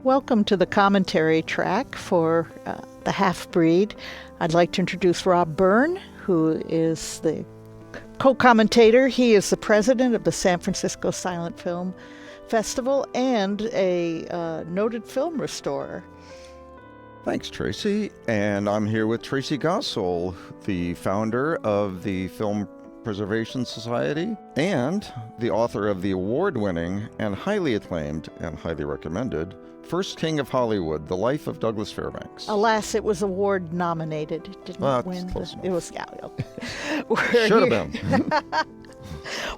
Welcome to the commentary track for The Half-Breed. I'd like to introduce Rob Byrne, who is the co-commentator. He is the president of the San Francisco Silent Film Festival and a noted film restorer. Thanks, Tracy. And I'm here with Tracy Gossel, the founder of the Film Preservation Society and the author of the award-winning and highly acclaimed and highly recommended First King of Hollywood, The Life of Douglas Fairbanks. Alas, it was award nominated. It didn't win. It was, yeah, okay. Should have been.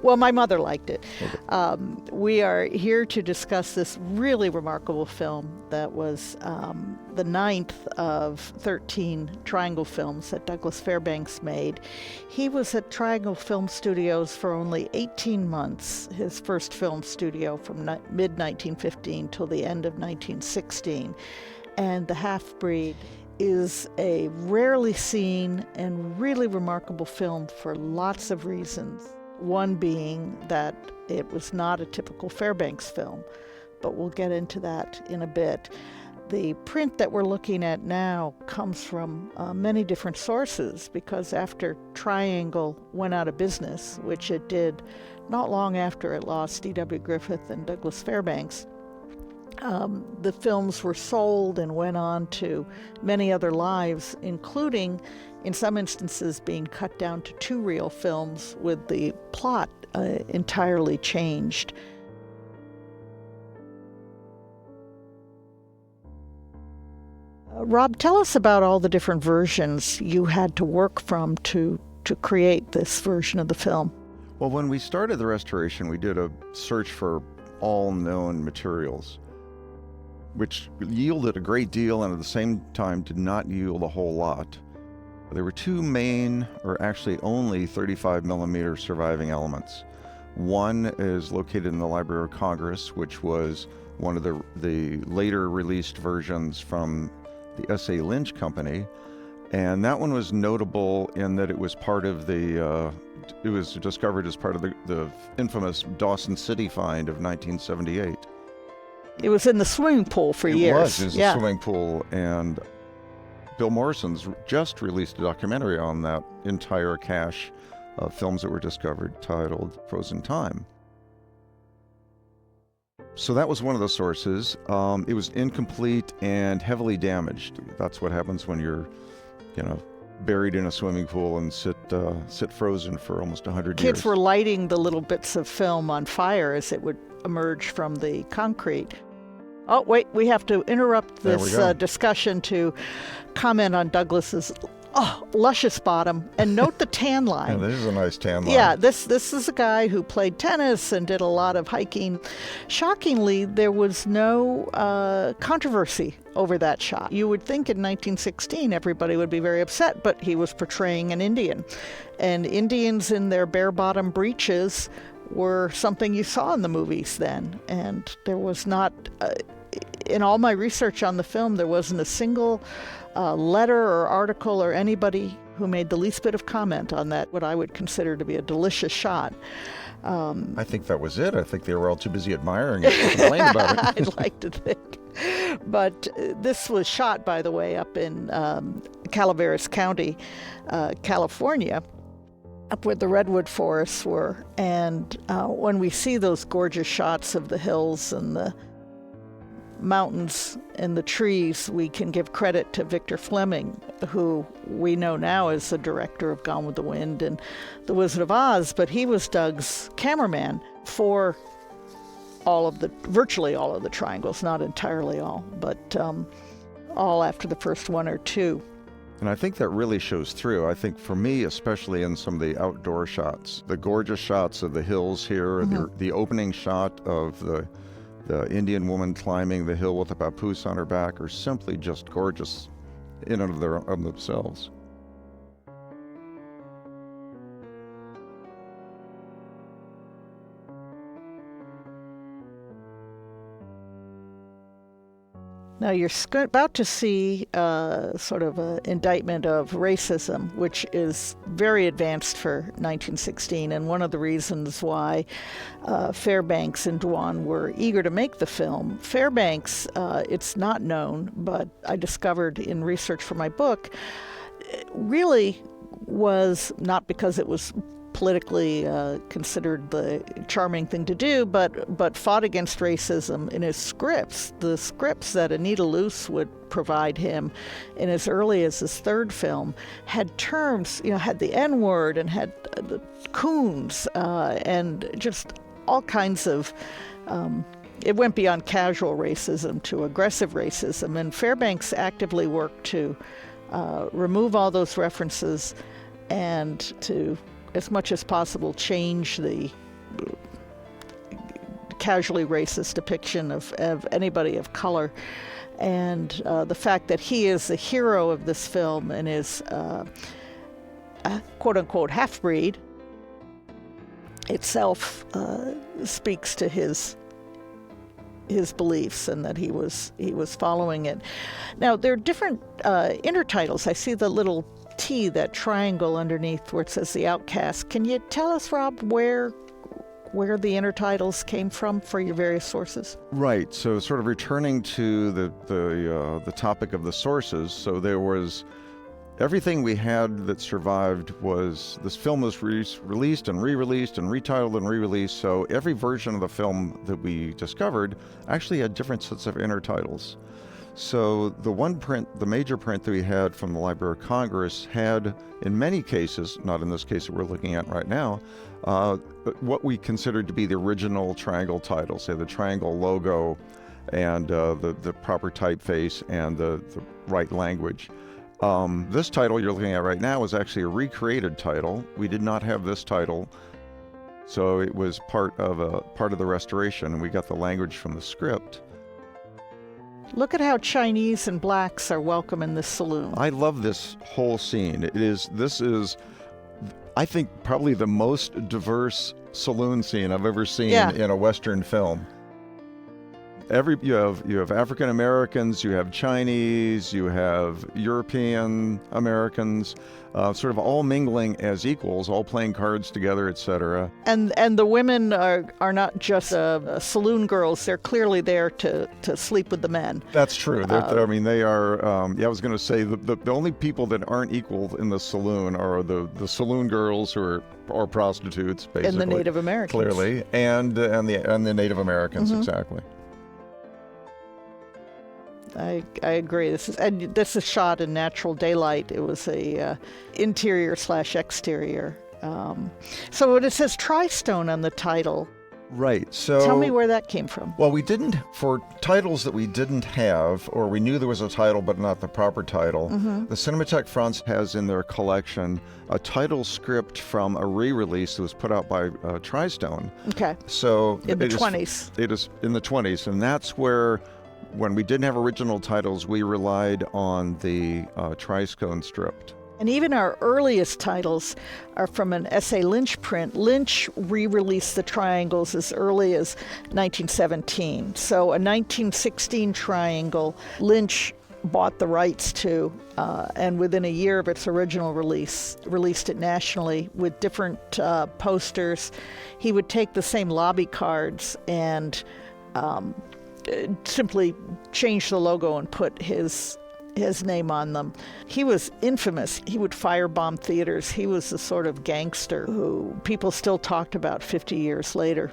Well, my mother liked it. Okay. We are here to discuss this really remarkable film that was the 9th of 13 Triangle films that Douglas Fairbanks made. He was at Triangle Film Studios for only 18 months, his first film studio from mid-1915 till the end of 1916. And The Half-Breed is a rarely seen and really remarkable film for lots of reasons. One being that it was not a typical Fairbanks film, but we'll get into that in a bit. The print that we're looking at now comes from many different sources, because after Triangle went out of business, which it did not long after it lost D.W. Griffith and Douglas Fairbanks, the films were sold and went on to many other lives, including, in some instances, being cut down to 2 reel films with the plot entirely changed. Rob, tell us about all the different versions you had to work from to create this version of the film. Well, when we started the restoration, we did a search for all known materials, which yielded a great deal and at the same time did not yield a whole lot. There were 2 main, or actually only 35 millimeter surviving elements. One is located in the Library of Congress, which was one of the later released versions from the S.A. Lynch Company. And that one was notable in that it was part of it was discovered as part of the infamous Dawson City find of 1978. It was in the swimming pool for years. It was a swimming pool, and Bill Morrison's just released a documentary on that entire cache of films that were discovered, titled Frozen Time. So that was one of the sources. It was incomplete and heavily damaged. That's what happens when you're, buried in a swimming pool and sit frozen for almost 100 years. Kids were lighting the little bits of film on fire as it would emerge from the concrete. Oh, wait, we have to interrupt this discussion to comment on Douglas's luscious bottom and note the tan line. Yeah, this is a nice tan line. Yeah, this is a guy who played tennis and did a lot of hiking. Shockingly, there was no controversy over that shot. You would think in 1916 everybody would be very upset, but he was portraying an Indian. And Indians in their bare-bottom breeches were something you saw in the movies then. And there was not, in all my research on the film, there wasn't a single letter or article or anybody who made the least bit of comment on that, what I would consider to be a delicious shot. I think that was it. I think they were all too busy admiring it to complain about it. I'd like to think. But this was shot, by the way, up in Calaveras County, California, up where the redwood forests were. And when we see those gorgeous shots of the hills and the mountains and the trees, we can give credit to Victor Fleming, who we know now as the director of Gone with the Wind and The Wizard of Oz, but he was Doug's cameraman for virtually all of the triangles, not entirely all, but all after the first 1 or 2. And I think that really shows through. I think for me, especially in some of the outdoor shots, the gorgeous shots of the hills here, the opening shot of the Indian woman climbing the hill with a papoose on her back are simply just gorgeous in and of themselves. Now you're about to see sort of an indictment of racism, which is very advanced for 1916, and one of the reasons why Fairbanks and Dwan were eager to make the film. Fairbanks, it's not known, but I discovered in research for my book, really was not because it was politically considered the charming thing to do, but fought against racism in his scripts. The scripts that Anita Luce would provide him in as early as his third film had terms, had the N-word and had the coons and just all kinds of, it went beyond casual racism to aggressive racism. And Fairbanks actively worked to remove all those references and to, as much as possible, change the casually racist depiction of anybody of color. And the fact that he is the hero of this film and is a quote-unquote half-breed itself speaks to his beliefs and that he was following it. Now, there are different intertitles. I see the little T, that triangle underneath where it says The Outcast. Can you tell us, Rob, where the intertitles came from for your various sources? Right. So, sort of returning to the topic of the sources. So there was everything we had that survived was this film was released and re-released and retitled and re-released. So every version of the film that we discovered actually had different sets of intertitles. So the major print that we had from the Library of Congress had, in many cases, not in this case that we're looking at right now, what we considered to be the original triangle title, say the triangle logo and the proper typeface and the right language. This title you're looking at right now is actually a recreated title. We did not have this title, so it was part of the restoration, and we got the language from the script. Look at how Chinese and blacks are welcome in this saloon. I love this whole scene. This is, I think, probably the most diverse saloon scene I've ever seen in a Western film. You have African Americans, you have Chinese, you have European Americans, sort of all mingling as equals, all playing cards together, etc. And the women are not just saloon girls; they're clearly there to sleep with the men. That's true. I mean, they are. I was going to say the only people that aren't equal in the saloon are the saloon girls who are prostitutes, basically, and the Native Americans, clearly, and the Native Americans, exactly. I agree. This is shot in natural daylight. It was a interior/exterior. So it says Tri-Stone on the title. Right. So tell me where that came from. Well, we didn't, for titles that we didn't have, or we knew there was a title but not the proper title. The Cinematheque France has in their collection a title script from a re-release that was put out by Tri-Stone. Okay. So in the 20s. It is in the 20s, and that's where, when we didn't have original titles, we relied on the Tri-Stone script. And even our earliest titles are from an S.A. Lynch print. Lynch re-released the triangles as early as 1917. So a 1916 triangle, Lynch bought the rights to, and within a year of its original release, released it nationally with different posters. He would take the same lobby cards and simply change the logo and put his name on them. He was infamous. He would firebomb theaters. He was the sort of gangster who people still talked about 50 years later.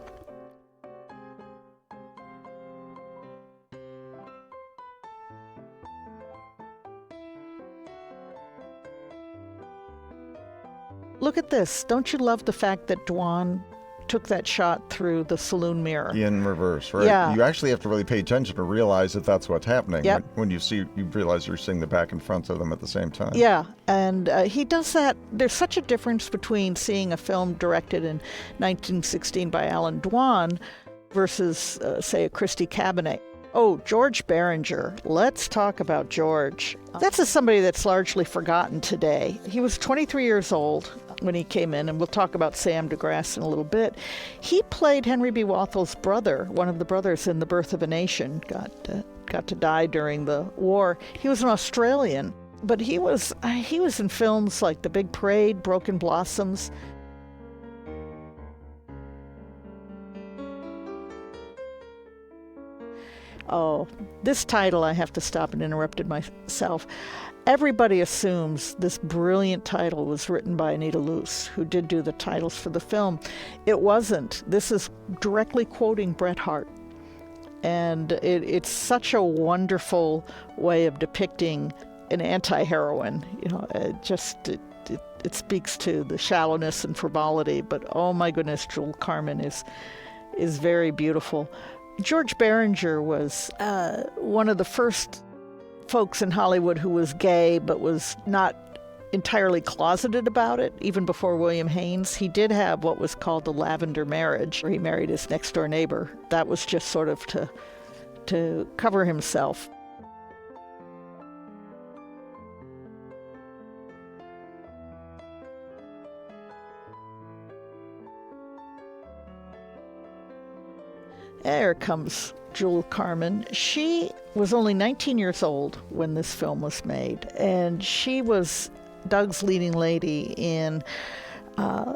Look at this. Don't you love the fact that Dwan took that shot through the saloon mirror? In reverse, right? Yeah. You actually have to really pay attention to realize that that's what's happening. Yep. When you realize you're seeing the back and front of them at the same time. Yeah, and he does that. There's such a difference between seeing a film directed in 1916 by Alan Dwan versus, say, a Christy Cabinet. Oh, George Behringer. Let's talk about George. That's somebody that's largely forgotten today. He was 23 years old when he came in, and we'll talk about Sam DeGrasse in a little bit. He played Henry B. Walthall's brother, one of the brothers in The Birth of a Nation. Got got to die during the war. He was an Australian, but he was in films like The Big Parade, Broken Blossoms. Oh, this title, I have to stop and interrupt myself. Everybody assumes this brilliant title was written by Anita Luce, who did do the titles for the film. It wasn't. This is directly quoting Bret Hart. And it's such a wonderful way of depicting an anti-heroine. You know, it speaks to the shallowness and frivolity, but oh my goodness, Jewel Carmen is very beautiful. George Behringer was one of the first folks in Hollywood who was gay but was not entirely closeted about it, even before William Haynes. He did have what was called the lavender marriage, where he married his next-door neighbor. That was just sort of to cover himself. There comes Jewel Carmen. She was only 19 years old when this film was made, and she was Doug's leading lady in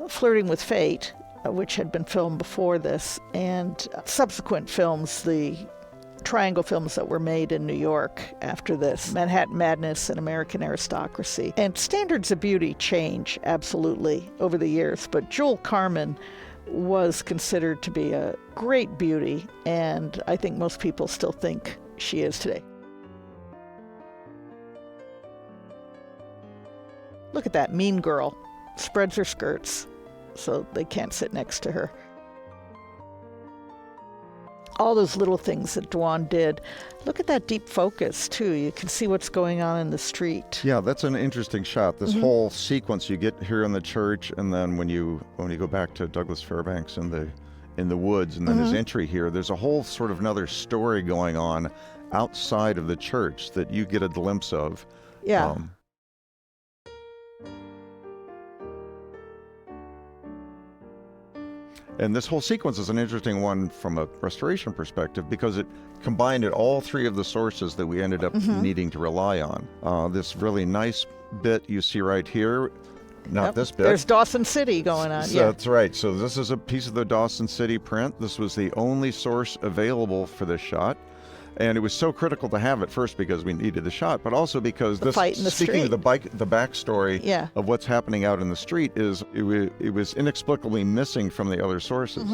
Flirting with Fate, which had been filmed before this, and subsequent films, the triangle films that were made in New York after this, Manhattan Madness and American Aristocracy. And standards of beauty change absolutely over the years, but Jewel Carmen was considered to be a great beauty, and I think most people still think she is today. Look at that mean girl. Spreads her skirts so they can't sit next to her. All those little things that Dwan did. Look at that deep focus, too. You can see what's going on in the street. Yeah, that's an interesting shot. This whole sequence you get here in the church, and then when you go back to Douglas Fairbanks in the woods, and then his entry here, there's a whole sort of another story going on outside of the church that you get a glimpse of. Yeah. And this whole sequence is an interesting one from a restoration perspective because it combined all three of the sources that we ended up needing to rely on. This really nice bit you see right here, not this bit. There's Dawson City going on. So, that's right. So this is a piece of the Dawson City print. This was the only source available for this shot. And it was so critical to have it first because we needed the shot, but also because the fight in the speaking street. of the backstory of what's happening out in the street is it was inexplicably missing from the other sources.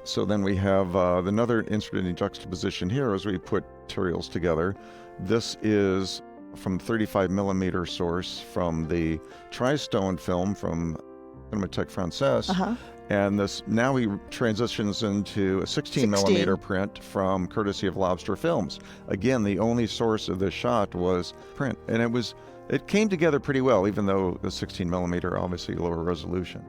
So then we have another interesting juxtaposition here as we put materials together. This is from 35 millimeter source from the Tri-Stone film from Cinémathèque Française. And this now he transitions into a 16 millimeter print from courtesy of Lobster Films. Again, the only source of this shot was print, and it came together pretty well, even though the 16 millimeter obviously lower resolution.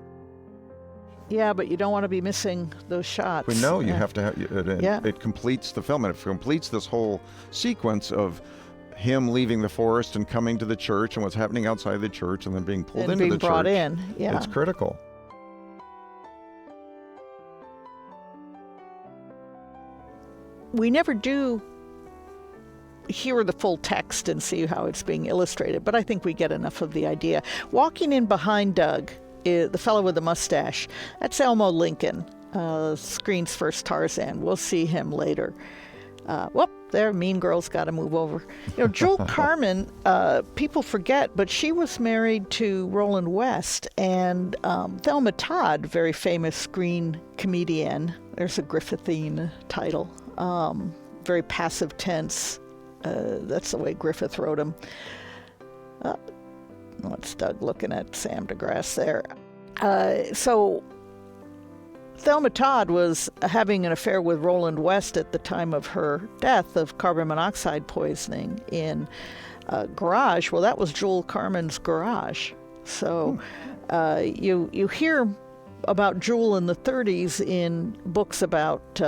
Yeah, but you don't want to be missing those shots. We know you have to have it completes the film, and it completes this whole sequence of him leaving the forest and coming to the church and what's happening outside the church and then being pulled into the church. And being brought in, yeah. It's critical. We never do hear the full text and see how it's being illustrated, but I think we get enough of the idea. Walking in behind Doug, the fellow with the mustache, that's Elmo Lincoln, screen's first Tarzan. We'll see him later. There, Mean Girl's got to move over. You know, Jewel Carmen, people forget, but she was married to Roland West, and Thelma Todd, very famous screen comedian. There's a Griffithian title. Very passive tense. That's the way Griffith wrote him. What's Doug looking at Sam DeGrasse there? So Thelma Todd was having an affair with Roland West at the time of her death of carbon monoxide poisoning in a garage. Well, that was Jewel Carmen's garage. So you hear about Jewel in the 30s in books about,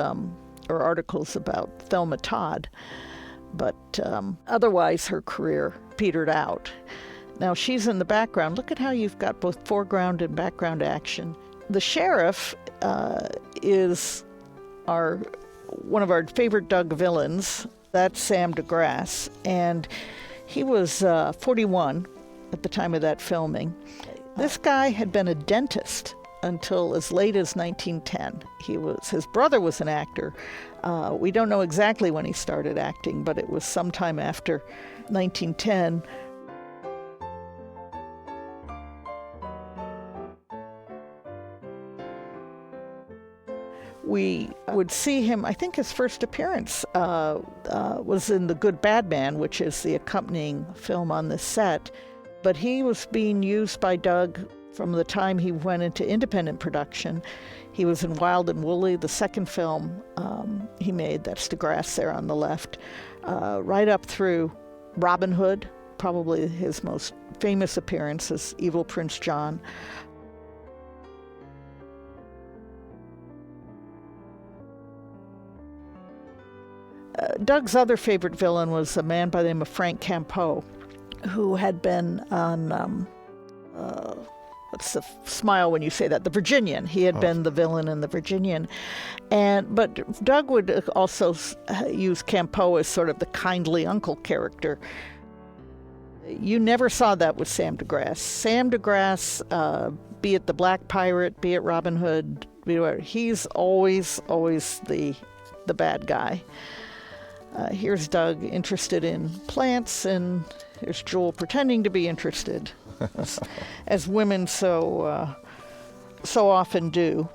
or articles about Thelma Todd, but otherwise her career petered out. Now she's in the background. Look at how you've got both foreground and background action. The sheriff is one of our favorite Doug villains. That's Sam DeGrasse, and he was 41 at the time of that filming. This guy had been a dentist until as late as 1910. His brother was an actor. We don't know exactly when he started acting, but it was sometime after 1910. We would see him, I think his first appearance was in The Good Bad Man, which is the accompanying film on this set. But he was being used by Doug from the time he went into independent production. He was in Wild and Woolly, the second film he made, that's DeGrasse there on the left, right up through Robin Hood, probably his most famous appearance as Evil Prince John. Doug's other favorite villain was a man by the name of Frank Campeau, who had been on, what's the smile when you say that? The Virginian. He had been the villain in The Virginian. But Doug would also use Campeau as sort of the kindly uncle character. You never saw that with Sam DeGrasse. Sam DeGrasse, be it the Black Pirate, be it Robin Hood, he's always the bad guy. Here's Doug interested in plants, and here's Jewel pretending to be interested, as women so often do.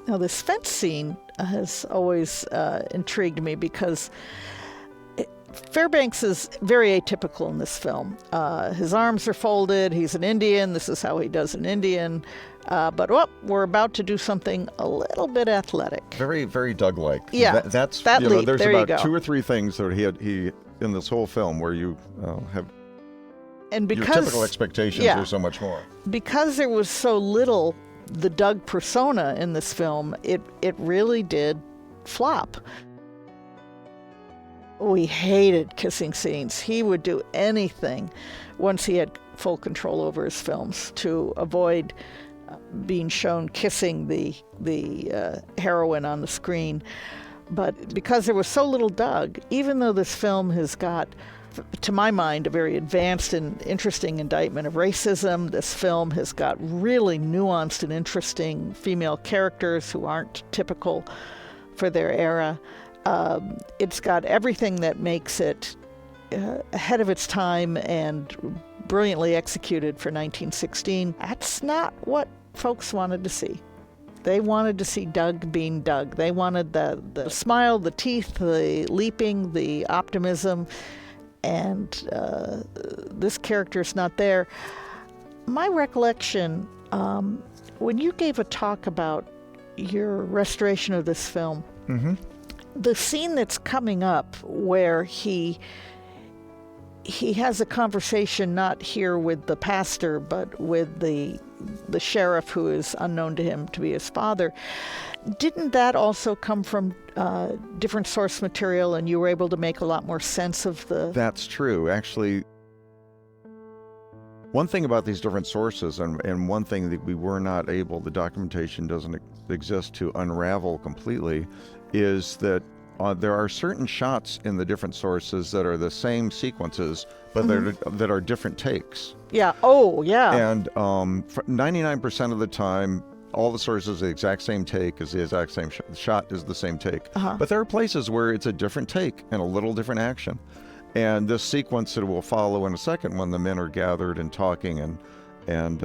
Now, this fence scene has always intrigued me because Fairbanks is very atypical in this film. His arms are folded. He's an Indian. This is how he does an Indian. But we're about to do something a little bit athletic. Very, very Doug-like. Yeah, that's that you know, leap. there's There about you go. 2 or 3 things that he in this whole film where you have And your because typical expectations yeah. are so much more. Because there was so little the Doug persona in this film, it really did flop. We hated kissing scenes. He would do anything once he had full control over his films to avoid being shown kissing the heroine on the screen. But because there was so little Doug, even though this film has got, to my mind, a very advanced and interesting indictment of racism, this film has got really nuanced and interesting female characters who aren't typical for their era. It's got everything that makes it ahead of its time and brilliantly executed for 1916. That's not what folks wanted to see. They wanted to see Doug being Doug. They wanted the smile, the teeth, the leaping, the optimism, and this character's not there. My recollection, when you gave a talk about your restoration of this film, Mm-hmm. the scene that's coming up where he has a conversation not here with the pastor but with the sheriff who is unknown to him to be his father, didn't that also come from different source material and you were able to make a lot more sense of the... That's true. Actually, one thing about these different sources, and one thing that we were not able, the documentation doesn't exist to unravel completely, is that there are certain shots in the different sources that are the same sequences, but that are different takes. Yeah. Oh, yeah. And 99% of the time, all the sources are the exact same take, is the exact same shot is the same take. But there are places where it's a different take and a little different action. And this sequence that will follow in a second, when the men are gathered and talking, and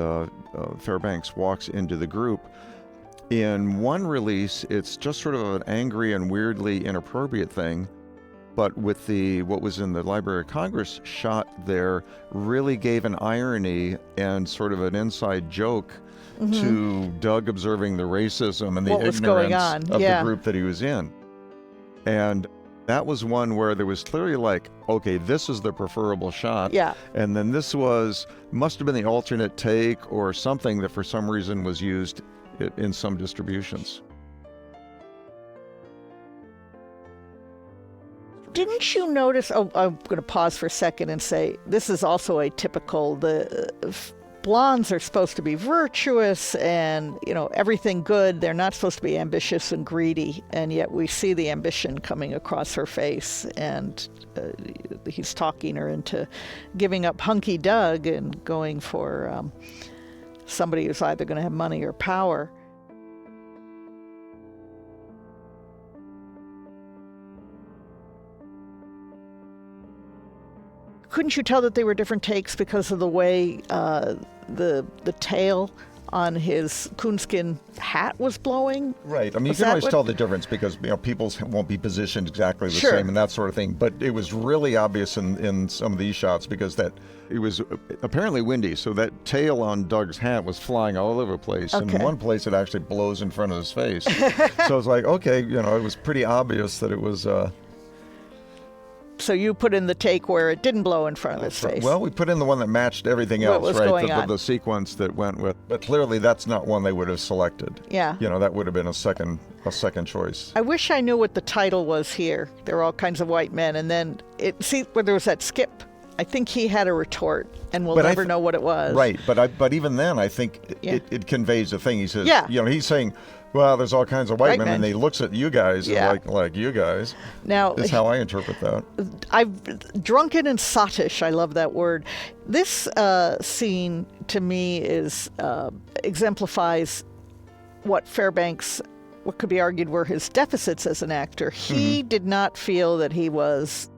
Fairbanks walks into the group. In one release, it's just sort of an angry and weirdly inappropriate thing, but with what was in the Library of Congress shot there really gave an irony and sort of an inside joke to Doug observing the racism and the ignorance of the group that he was in. And that was one where there was clearly like, okay, this is the preferable shot. Yeah. And then this must have been the alternate take or something that for some reason was used in some distributions. Didn't you notice, I'm going to pause for a second and say, this is also atypical. blondes are supposed to be virtuous and, everything good. They're not supposed to be ambitious and greedy. And yet we see the ambition coming across her face. And he's talking her into giving up hunky Doug and going for somebody who's either going to have money or power. Couldn't you tell that they were different takes because of the way the tail on his coonskin hat was blowing? Right. I mean, you can always tell the difference because people won't be positioned exactly the same and that sort of thing. But it was really obvious in some of these shots because it was apparently windy, so that tail on Doug's hat was flying all over the place. Okay. In one place, it actually blows in front of his face. So it's like, okay, it was pretty obvious that it was. So you put in the take where it didn't blow in front of his face. Well, we put in the one that matched everything else, was right? Going on. The sequence that went with. But clearly, that's not one they would have selected. Yeah. That would have been a second choice. I wish I knew what the title was here. There were all kinds of white men, and then where there was that skip. I think he had a retort, and we'll never know what it was. Right, but even then, I think it conveys the thing. He says, he's saying, well, there's all kinds of white men, and he looks at you guys like you guys. Now, is how I interpret that. Drunken and sottish, I love that word. This scene, to me, exemplifies what could be argued were his deficits as an actor. He did not feel that he was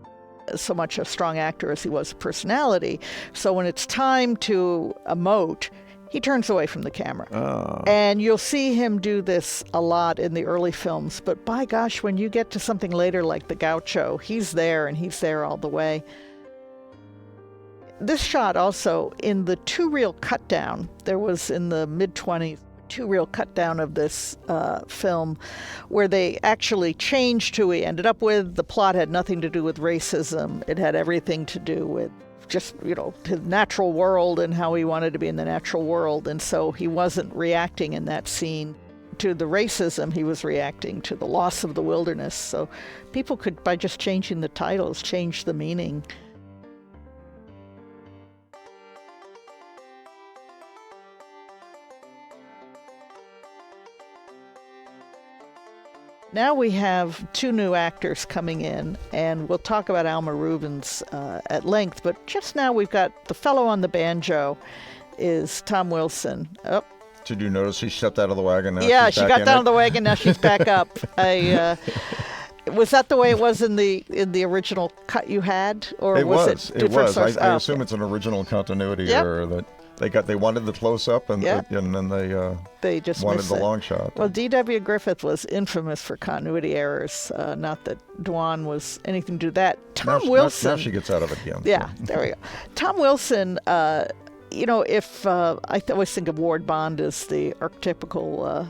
so much a strong actor as he was a personality. So when it's time to emote, he turns away from the camera. Oh. And you'll see him do this a lot in the early films. But by gosh, when you get to something later like The Gaucho, he's there, and he's there all the way. This shot also, in the two-reel cut down, there was in the mid-20s, two-reel cut down of this film where they actually changed who he ended up with. The plot had nothing to do with racism. It had everything to do with just, his natural world and how he wanted to be in the natural world. And so he wasn't reacting in that scene to the racism. He was reacting to the loss of the wilderness. So people could, by just changing the titles, change the meaning. Now we have two new actors coming in, and we'll talk about Alma Rubens at length, but just now we've got the fellow on the banjo is Tom Wilson. Oh. Did you notice she stepped out of the wagon? Now she got down of the wagon, now she's back up. Was that the way it was in the original cut you had? Or it was. It was. I assume it's an original continuity error that they wanted the close up and then they just wanted the long shot. Well, D.W. Griffith was infamous for continuity errors. Not that Dwan was anything to do with that. Tom Wilson. Now she gets out of it again. Yeah, there we go. Tom Wilson. If I always think of Ward Bond as the archetypical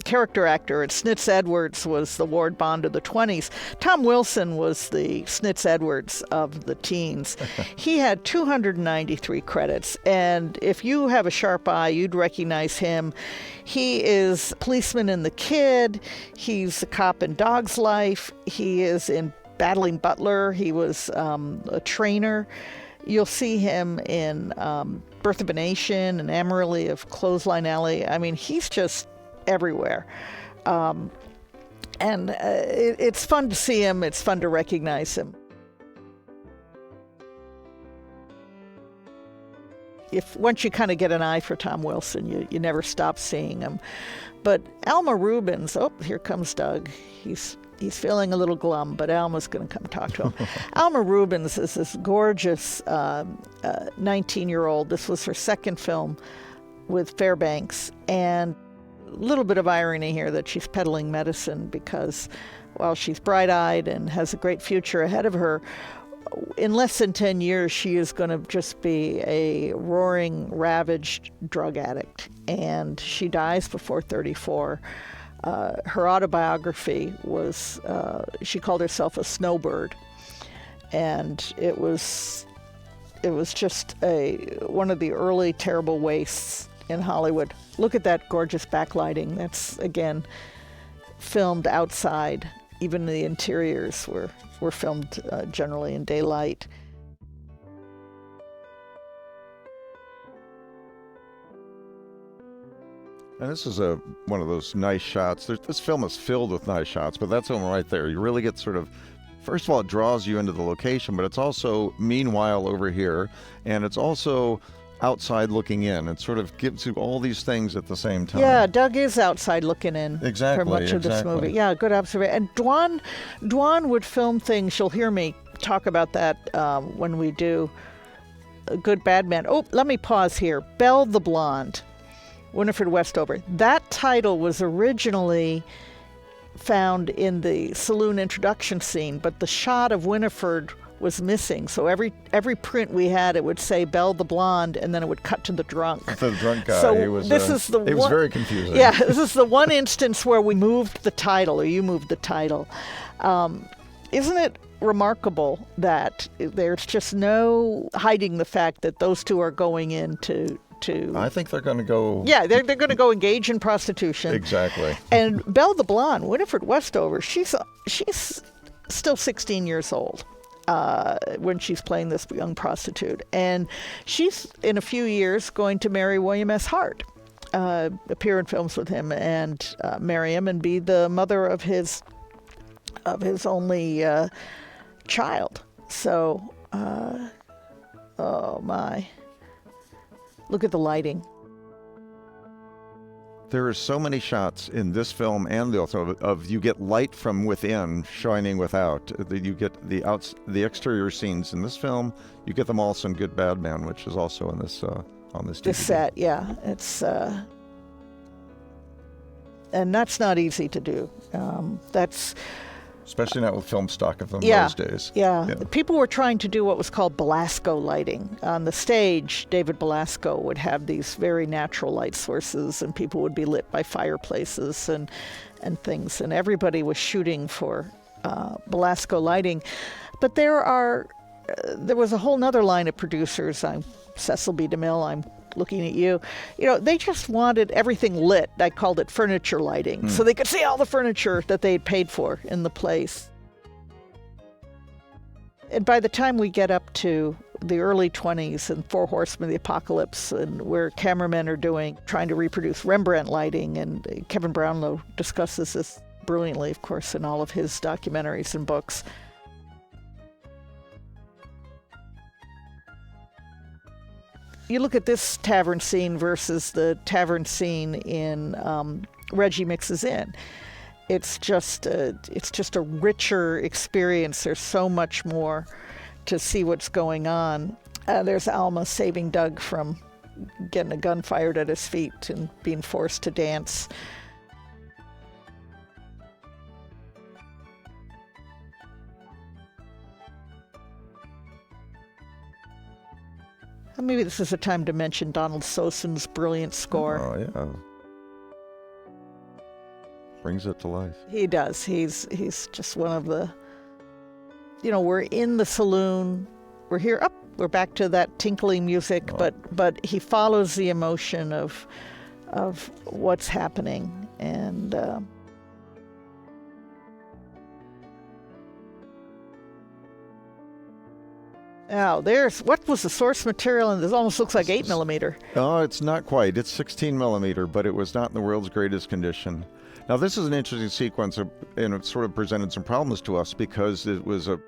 character actor, and Snitz Edwards was the Ward Bond of the 20s. Tom Wilson was the Snitz Edwards of the teens. He had 293 credits, and if you have a sharp eye, you'd recognize him. He is policeman in The Kid. He's a cop in Dog's Life. He is in Battling Butler. He was a trainer. You'll see him in Birth of a Nation and Amarillo of Clothesline Alley. I mean, he's just everywhere. And it's fun to see him. It's fun to recognize him. Once you kind of get an eye for Tom Wilson, you never stop seeing him. But Alma Rubens, here comes Doug. He's feeling a little glum, but Alma's going to come talk to him. Alma Rubens is this gorgeous 19-year-old. This was her second film with Fairbanks, and a little bit of irony here that she's peddling medicine because while she's bright-eyed and has a great future ahead of her, in less than 10 years, she is going to just be a roaring, ravaged drug addict, and she dies before 34. Her autobiography was, she called herself a snowbird, and it was just one of the early terrible wastes in Hollywood. Look at that gorgeous backlighting. That's, again, filmed outside. Even the interiors were filmed generally in daylight. And this is one of those nice shots. This film is filled with nice shots, but that's one right there. You really get sort of, first of all, it draws you into the location, but it's also meanwhile over here, and it's also outside looking in. It sort of gives you all these things at the same time. Yeah, Doug is outside looking in Exactly, for much of this exactly. movie. Yeah, good observation. And Dwan would film things. You'll hear me talk about that when we do A Good Bad Man. Oh, let me pause here. Belle the Blonde, Winifred Westover. That title was originally found in the saloon introduction scene, but the shot of Winifred was missing. So every print we had, it would say Belle the Blonde, and then it would cut to the drunk. The drunk guy. So it was very confusing. Yeah, this is the one instance where we moved the title, or you moved the title. Isn't it remarkable that there's just no hiding the fact that those two are going into I think they're going to go... Yeah, they're going to go engage in prostitution. Exactly. And Belle the Blonde, Winifred Westover, she's still 16 years old when she's playing this young prostitute. And she's, in a few years, going to marry William S. Hart, appear in films with him and marry him and be the mother of his only child. So, oh my. Look at the lighting. There are so many shots in this film and also of you get light from within shining without. You get the exterior scenes in this film. You get them also in Good Bad Man, which is also in this on this DVD. This set, yeah, it's and that's not easy to do. That's especially not with film stock of them those days. Yeah. People were trying to do what was called Belasco lighting. On the stage, David Belasco would have these very natural light sources, and people would be lit by fireplaces and things, and everybody was shooting for Belasco lighting. But there was a whole nother line of producers. I'm Cecil B. DeMille. I'm looking at you. They just wanted everything lit. I called it furniture lighting, so they could see all the furniture that they had paid for in the place. And by the time we get up to the early 20s and Four Horsemen of the Apocalypse, and where cameramen are trying to reproduce Rembrandt lighting, and Kevin Brownlow discusses this brilliantly, of course, in all of his documentaries and books. You look at this tavern scene versus the tavern scene in Reggie Mixes In. It's just a richer experience. There's so much more to see what's going on. There's Alma saving Doug from getting a gun fired at his feet and being forced to dance. Maybe this is a time to mention Donald Soson's brilliant score. Oh, yeah. Brings it to life. He does. He's just one of the... we're in the saloon. We're here. We're back to that tinkling music, but he follows the emotion of what's happening. And... Now, what was the source material? And this almost looks like 8mm. Oh, it's not quite. It's 16mm, but it was not in the world's greatest condition. Now, this is an interesting sequence, and it sort of presented some problems to us because it was a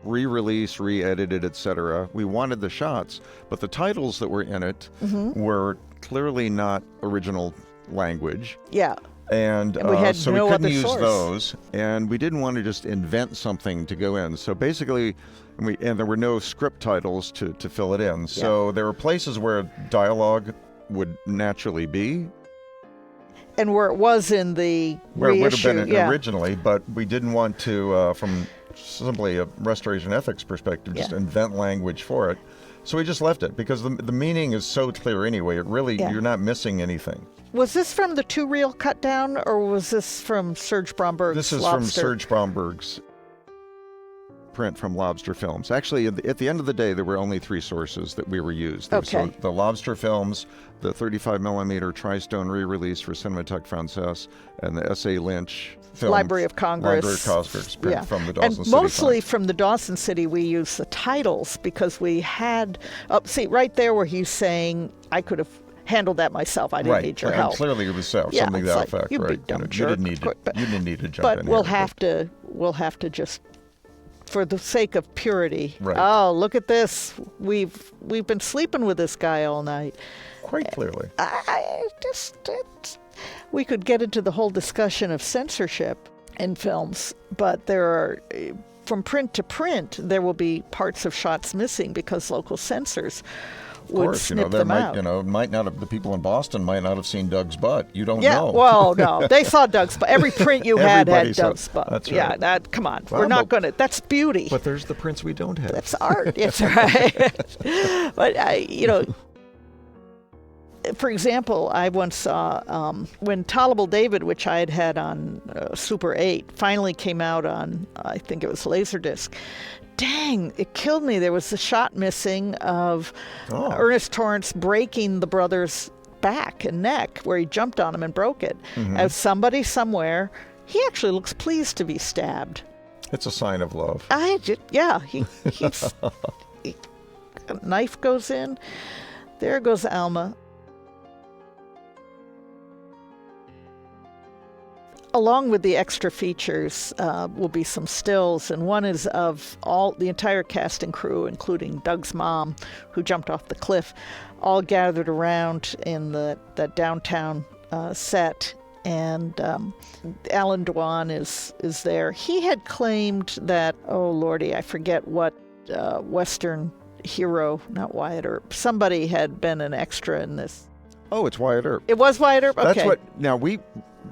re-release, re-edited, etc. We wanted the shots, but the titles that were in it were clearly not original language. Yeah. And we had so no we couldn't other use source. those, and we didn't want to just invent something to go in. So basically, and there were no script titles to fill it in. So there were places where dialogue would naturally be. And where it was in the where reissue. It would have been originally, but we didn't want to, from simply a restoration ethics perspective, just invent language for it. So we just left it because the meaning is so clear anyway. It really, you're not missing anything. Was this from the 2-reel cut down, or was this from Serge Bromberg's This is Lobster? from Serge Bromberg's print from Lobster Films. Actually, at the end of the day, there were only 3 sources that we were used. There was the Lobster Films, the 35mm Tri-Stone re-release for Cinémathèque Française, and the S.A. Lynch film. Library of Congress. Library of Congress print from the Dawson and City mostly Fund. from the Dawson City, we use the titles because we had, see, right there where he's saying, I could have handle that myself. I didn't Right. need your And help. clearly it was Yeah, something to it's that like, effect, you right? big dumb You jerk. you didn't need to jump But in we'll here, have to just, for the sake of purity. Right. Oh, look at this. We've been sleeping with this guy all night. quite clearly. We could get into the whole discussion of censorship in films, but there are, from print to print, there will be parts of shots missing because local censors would snip them out. Might not have, the people in Boston might not have seen Doug's butt. You don't Yeah, know. well, no, they saw Doug's butt. Every print you had Everybody saw- Doug's butt. that's Yeah, right. come on. Well, We're not but- going to, that's beauty. But there's the prints we don't have. That's art. It's right. But for example, I once saw when Tolerable David, which I had on Super 8, finally came out on, I think it was Laserdisc. Dang, it killed me. There was a shot missing of Ernest Torrance breaking the brother's back and neck, where he jumped on him and broke it. As somebody somewhere, he actually looks pleased to be stabbed. It's a sign of love. He's a knife goes in. There goes Alma. Along with the extra features will be some stills, and one is of the entire cast and crew, including Doug's mom, who jumped off the cliff, all gathered around in the downtown set. And Alan Dwan is there. He had claimed that, oh lordy, I forget what Western hero, not Wyatt Earp, somebody had been an extra in this. Oh, it's Wyatt Earp. It was Wyatt Earp? Okay.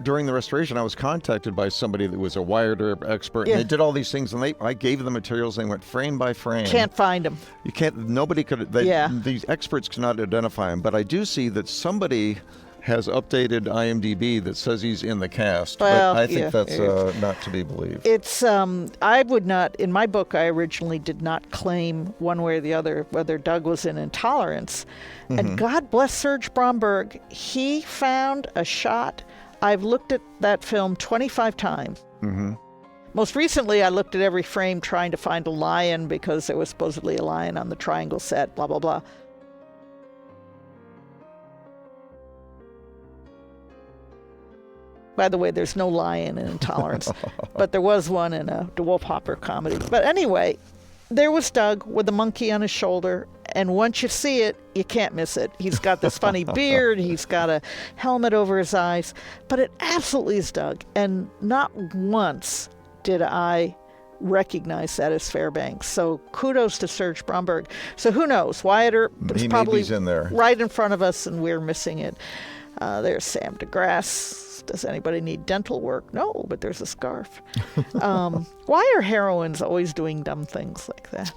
During the restoration, I was contacted by somebody that was a Wyatt Earp expert, Yeah. and they did all these things, and I gave them materials, and they went frame by frame. Can't find him. You can't, nobody could, these experts cannot identify him, but I do see that somebody has updated IMDb that says he's in the cast, Well, but I think yeah. that's not to be believed. It's, I would not, in my book, I originally did not claim one way or the other whether Doug was in Intolerance. And God bless Serge Bromberg, he found a shot. I've looked at that film 25 times. Most recently, I looked at every frame trying to find a lion because there was supposedly a lion on the Triangle set, blah, blah, blah. By the way, there's no lion in Intolerance, but there was one in a DeWolf Hopper comedy. But anyway, there was Doug with a monkey on his shoulder, and once you see it, you can't miss it. He's got this funny beard, he's got a helmet over his eyes, but it absolutely is Doug. And not once did I recognize that as Fairbanks. So kudos to Serge Bromberg. So who knows? Wyatt Earp is probably he's in there. right in front of us, and we're missing it. There's Sam DeGrasse. Does anybody need dental work? No, but there's a scarf. Why are heroines always doing dumb things like that?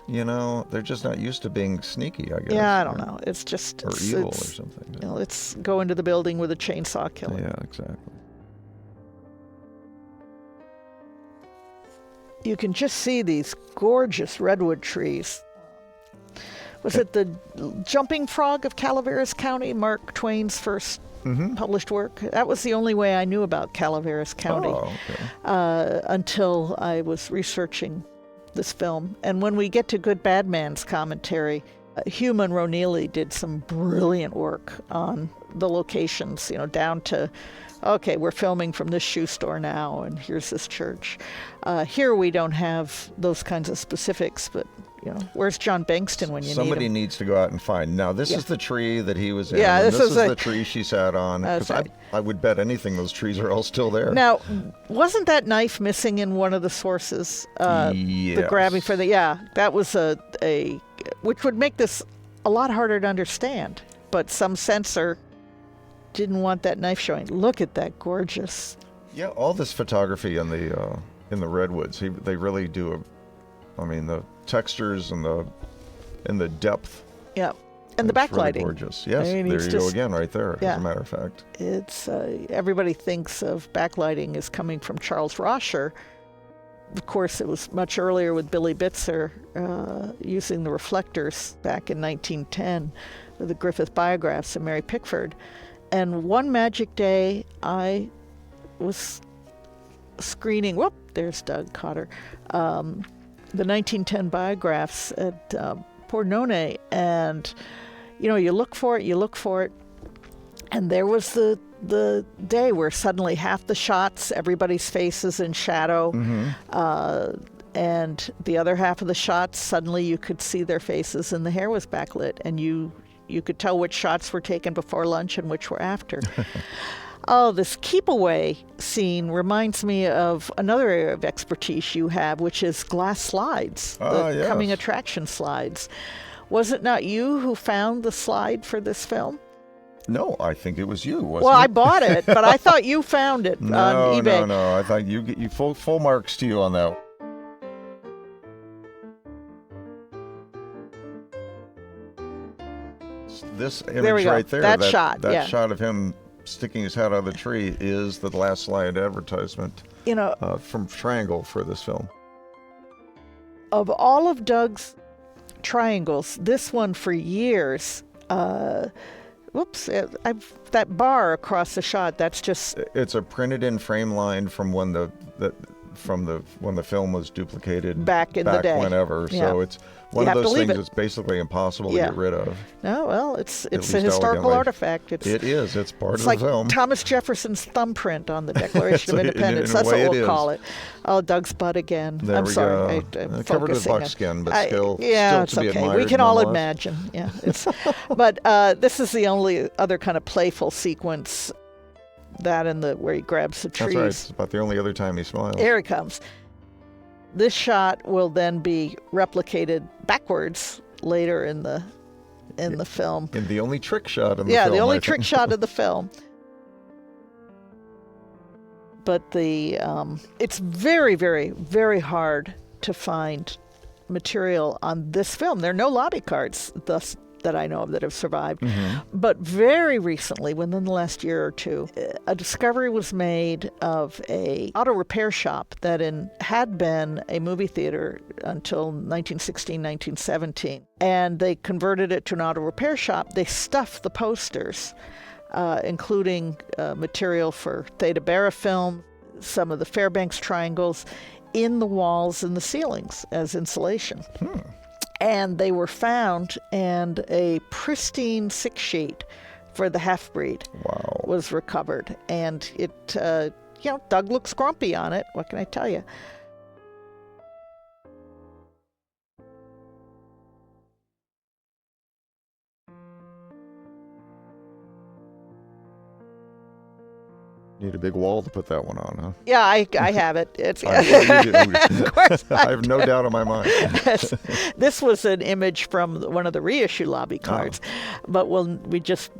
They're just not used to being sneaky, I guess. Yeah, I don't know. It's just... Or evil or something. Let's go into the building with a chainsaw killer. Yeah, exactly. You can just see these gorgeous redwood trees. Was it The Jumping Frog of Calaveras County, Mark Twain's first published work? That was the only way I knew about Calaveras County until I was researching this film. And when we get to Good Bad Man's commentary, Hugh Monroe Neely did some brilliant work on the locations, down to, okay, we're filming from this shoe store now, and here's this church. Here we don't have those kinds of specifics, but where's John Bankston when you Somebody need him? needs to go out and find. Now, this is the tree that he was in. Yeah, and this this is is the tree she sat on. That's Because right. I would bet anything those trees are all still there. Now, wasn't that knife missing in one of the sources? The Yes. grabbing for that was a which would make this a lot harder to understand. But some censor didn't want that knife showing. Look at that gorgeous. Yeah, all this photography in the redwoods, they really do. The textures and the depth. Yeah, and the It's really backlighting. gorgeous. Yes, I mean, there it's you go just- again, right there. Yeah. As a matter of fact. It's everybody thinks of backlighting as coming from Charles Rosher. Of course, it was much earlier with Billy Bitzer using the reflectors back in 1910 with the Griffith Biographs and Mary Pickford. And one magic day, I was screening. Whoop! There's Doug Cotter. The 1910 biographs at Pordenone, and you look for it, And there was the day where suddenly half the shots, everybody's face is in shadow, and the other half of the shots, suddenly you could see their faces and the hair was backlit, and you could tell which shots were taken before lunch and which were after. Oh, this keep away scene reminds me of another area of expertise you have, which is glass slides, the coming attraction slides. Was it not you who found the slide for this film? No, I think it was you, wasn't it? Well, I bought it, but I thought you found it on eBay. No. I thought you full marks to you on that. This image right there, that shot shot of him sticking his head out of the tree is the glass slide advertisement, from Triangle for this film. Of all of Doug's triangles, this one for years, that bar across the shot, that's just... It's a printed in frame line from when the film was duplicated back in the day. Whenever. Yeah. So it's one of those things that's basically impossible to get rid of. No, well, it's a historical artifact. It is. It's part of like the film. Thomas Jefferson's thumbprint on the Declaration of Independence. That's what we'll call it. Oh, Doug's butt again. There I'm we sorry. go. Covered with buckskin, but still it's to be okay. admired. We can all imagine. Yeah, but this is the only other kind of playful sequence. That and where he grabs the trees. That's right. It's about the only other time he smiles. Here he comes. This shot will then be replicated backwards later in the film. And the only trick shot in the film. Yeah, the only trick shot of the film. But it's very, very, very hard to find material on this film. There are no lobby cards thus that I know of that have survived. But very recently, within the last year or two, a discovery was made of a auto repair shop that had been a movie theater until 1916, 1917. And they converted it to an auto repair shop. They stuffed the posters, including material for Theta Bara film, some of the Fairbanks triangles, in the walls and the ceilings as insulation. And they were found, and a pristine 6-sheet for the half-breed was recovered. And it, Doug looks grumpy on it. What can I tell you? Need a big wall to put that one on, huh? Yeah, I have it. It's of course I have no doubt in my mind. This was an image from one of the reissue lobby cards, but we just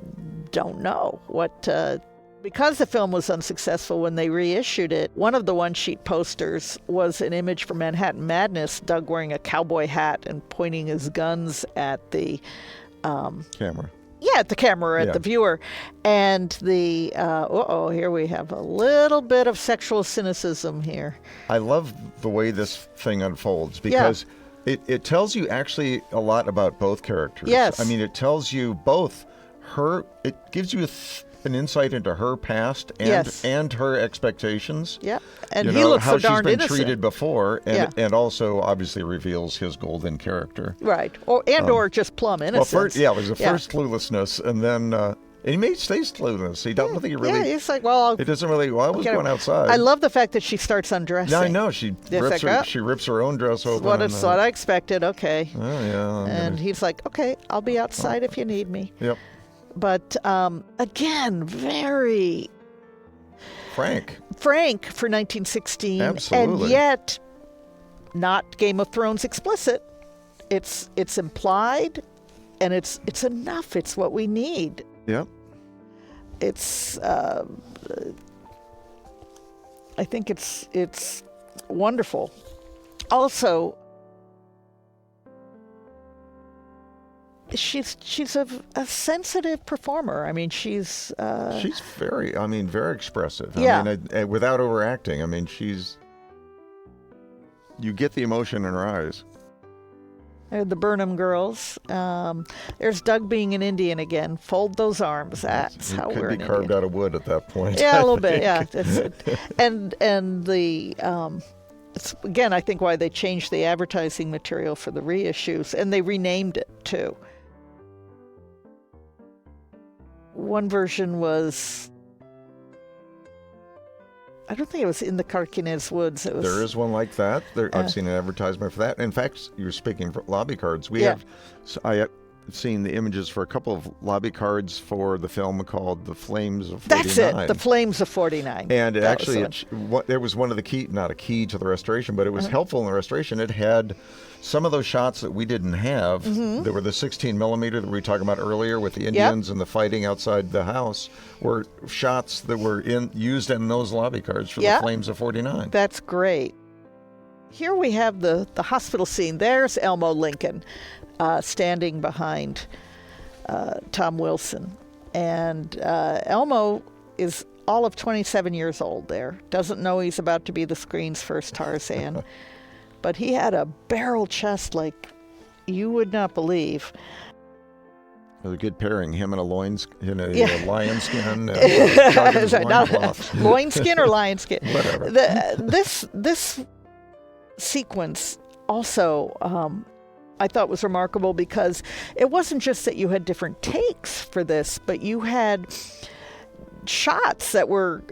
don't know what. Because the film was unsuccessful when they reissued it, one of the one-sheet posters was an image from Manhattan Madness, Doug wearing a cowboy hat and pointing his guns at the camera. Yeah, at the camera, at the viewer. And here we have a little bit of sexual cynicism here. I love the way this thing unfolds because it tells you actually a lot about both characters. Yes. I mean, it tells you both it gives you an insight into her past and her expectations. Yeah, and he looks so darned innocent. How she's been treated before, and also obviously reveals his golden character. Right, or just plum innocence. Well, it was the first cluelessness, and then he stays clueless. He don't think he really. Yeah, he's like, well, it doesn't really. Well, I was going outside. I love the fact that she starts undressing. Yeah, I know. She rips her own dress open. What I expected. Okay. Oh yeah. And he's like, okay, I'll be outside if you need me. Yep. But again, very frank for 1916. Absolutely. And yet not Game of Thrones explicit. It's implied, and it's enough. It's what we need. Yep. It's I think it's wonderful. Also, she's a sensitive performer. I mean, she's very expressive. Yeah. I mean, without overacting. I mean, you get the emotion in her eyes. The Burnham girls. There's Doug being an Indian again. Fold those arms. That's how we're an Indian. Could be carved out of wood at that point. Yeah, a little bit. Yeah, and the it's again, I think, why they changed the advertising material for the reissues, and they renamed it too. one version was, I don't think it was in the Carquinez Woods. It was, There is one like that. I've seen an advertisement for that. In fact, you're speaking for lobby cards. I have seen the images for a couple of lobby cards for the film called The Flames of 49. That's it, The Flames of 49. And it was one of the key, not a key to the restoration, but it was helpful in the restoration. It had some of those shots that we didn't have. There were the 16 millimeter that we were talking about earlier with the Indians and the fighting outside the house, were shots that were used in those lobby cards for The Flames of 49. That's great. Here we have the hospital scene. There's Elmo Lincoln standing behind Tom Wilson. And Elmo is all of 27 years old there. Doesn't know he's about to be the screen's first Tarzan. But he had a barrel chest like you would not believe. It was a good pairing, him in a lion skin. Loin skin or lion skin? Whatever. This sequence also I thought was remarkable because it wasn't just that you had different takes for this, but you had shots that were,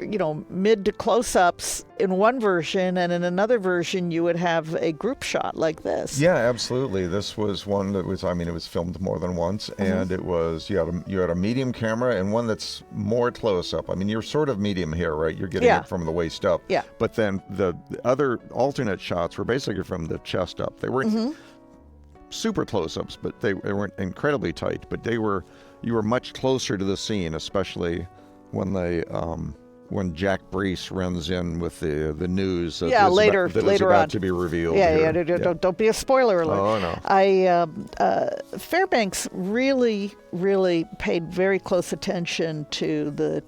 mid to close-ups in one version, and in another version you would have a group shot like this. Yeah, absolutely. This was one that was, it was filmed more than once, and it was, you had a medium camera and one that's more close-up. You're sort of medium here, right? You're getting it from the waist up. Yeah. But then the other alternate shots were basically from the chest up. They weren't super close-ups, but they weren't incredibly tight, but you were much closer to the scene, especially when Jack Brace runs in with the news that is about to be revealed. Don't be a spoiler alert. Oh no. Fairbanks really paid very close attention to the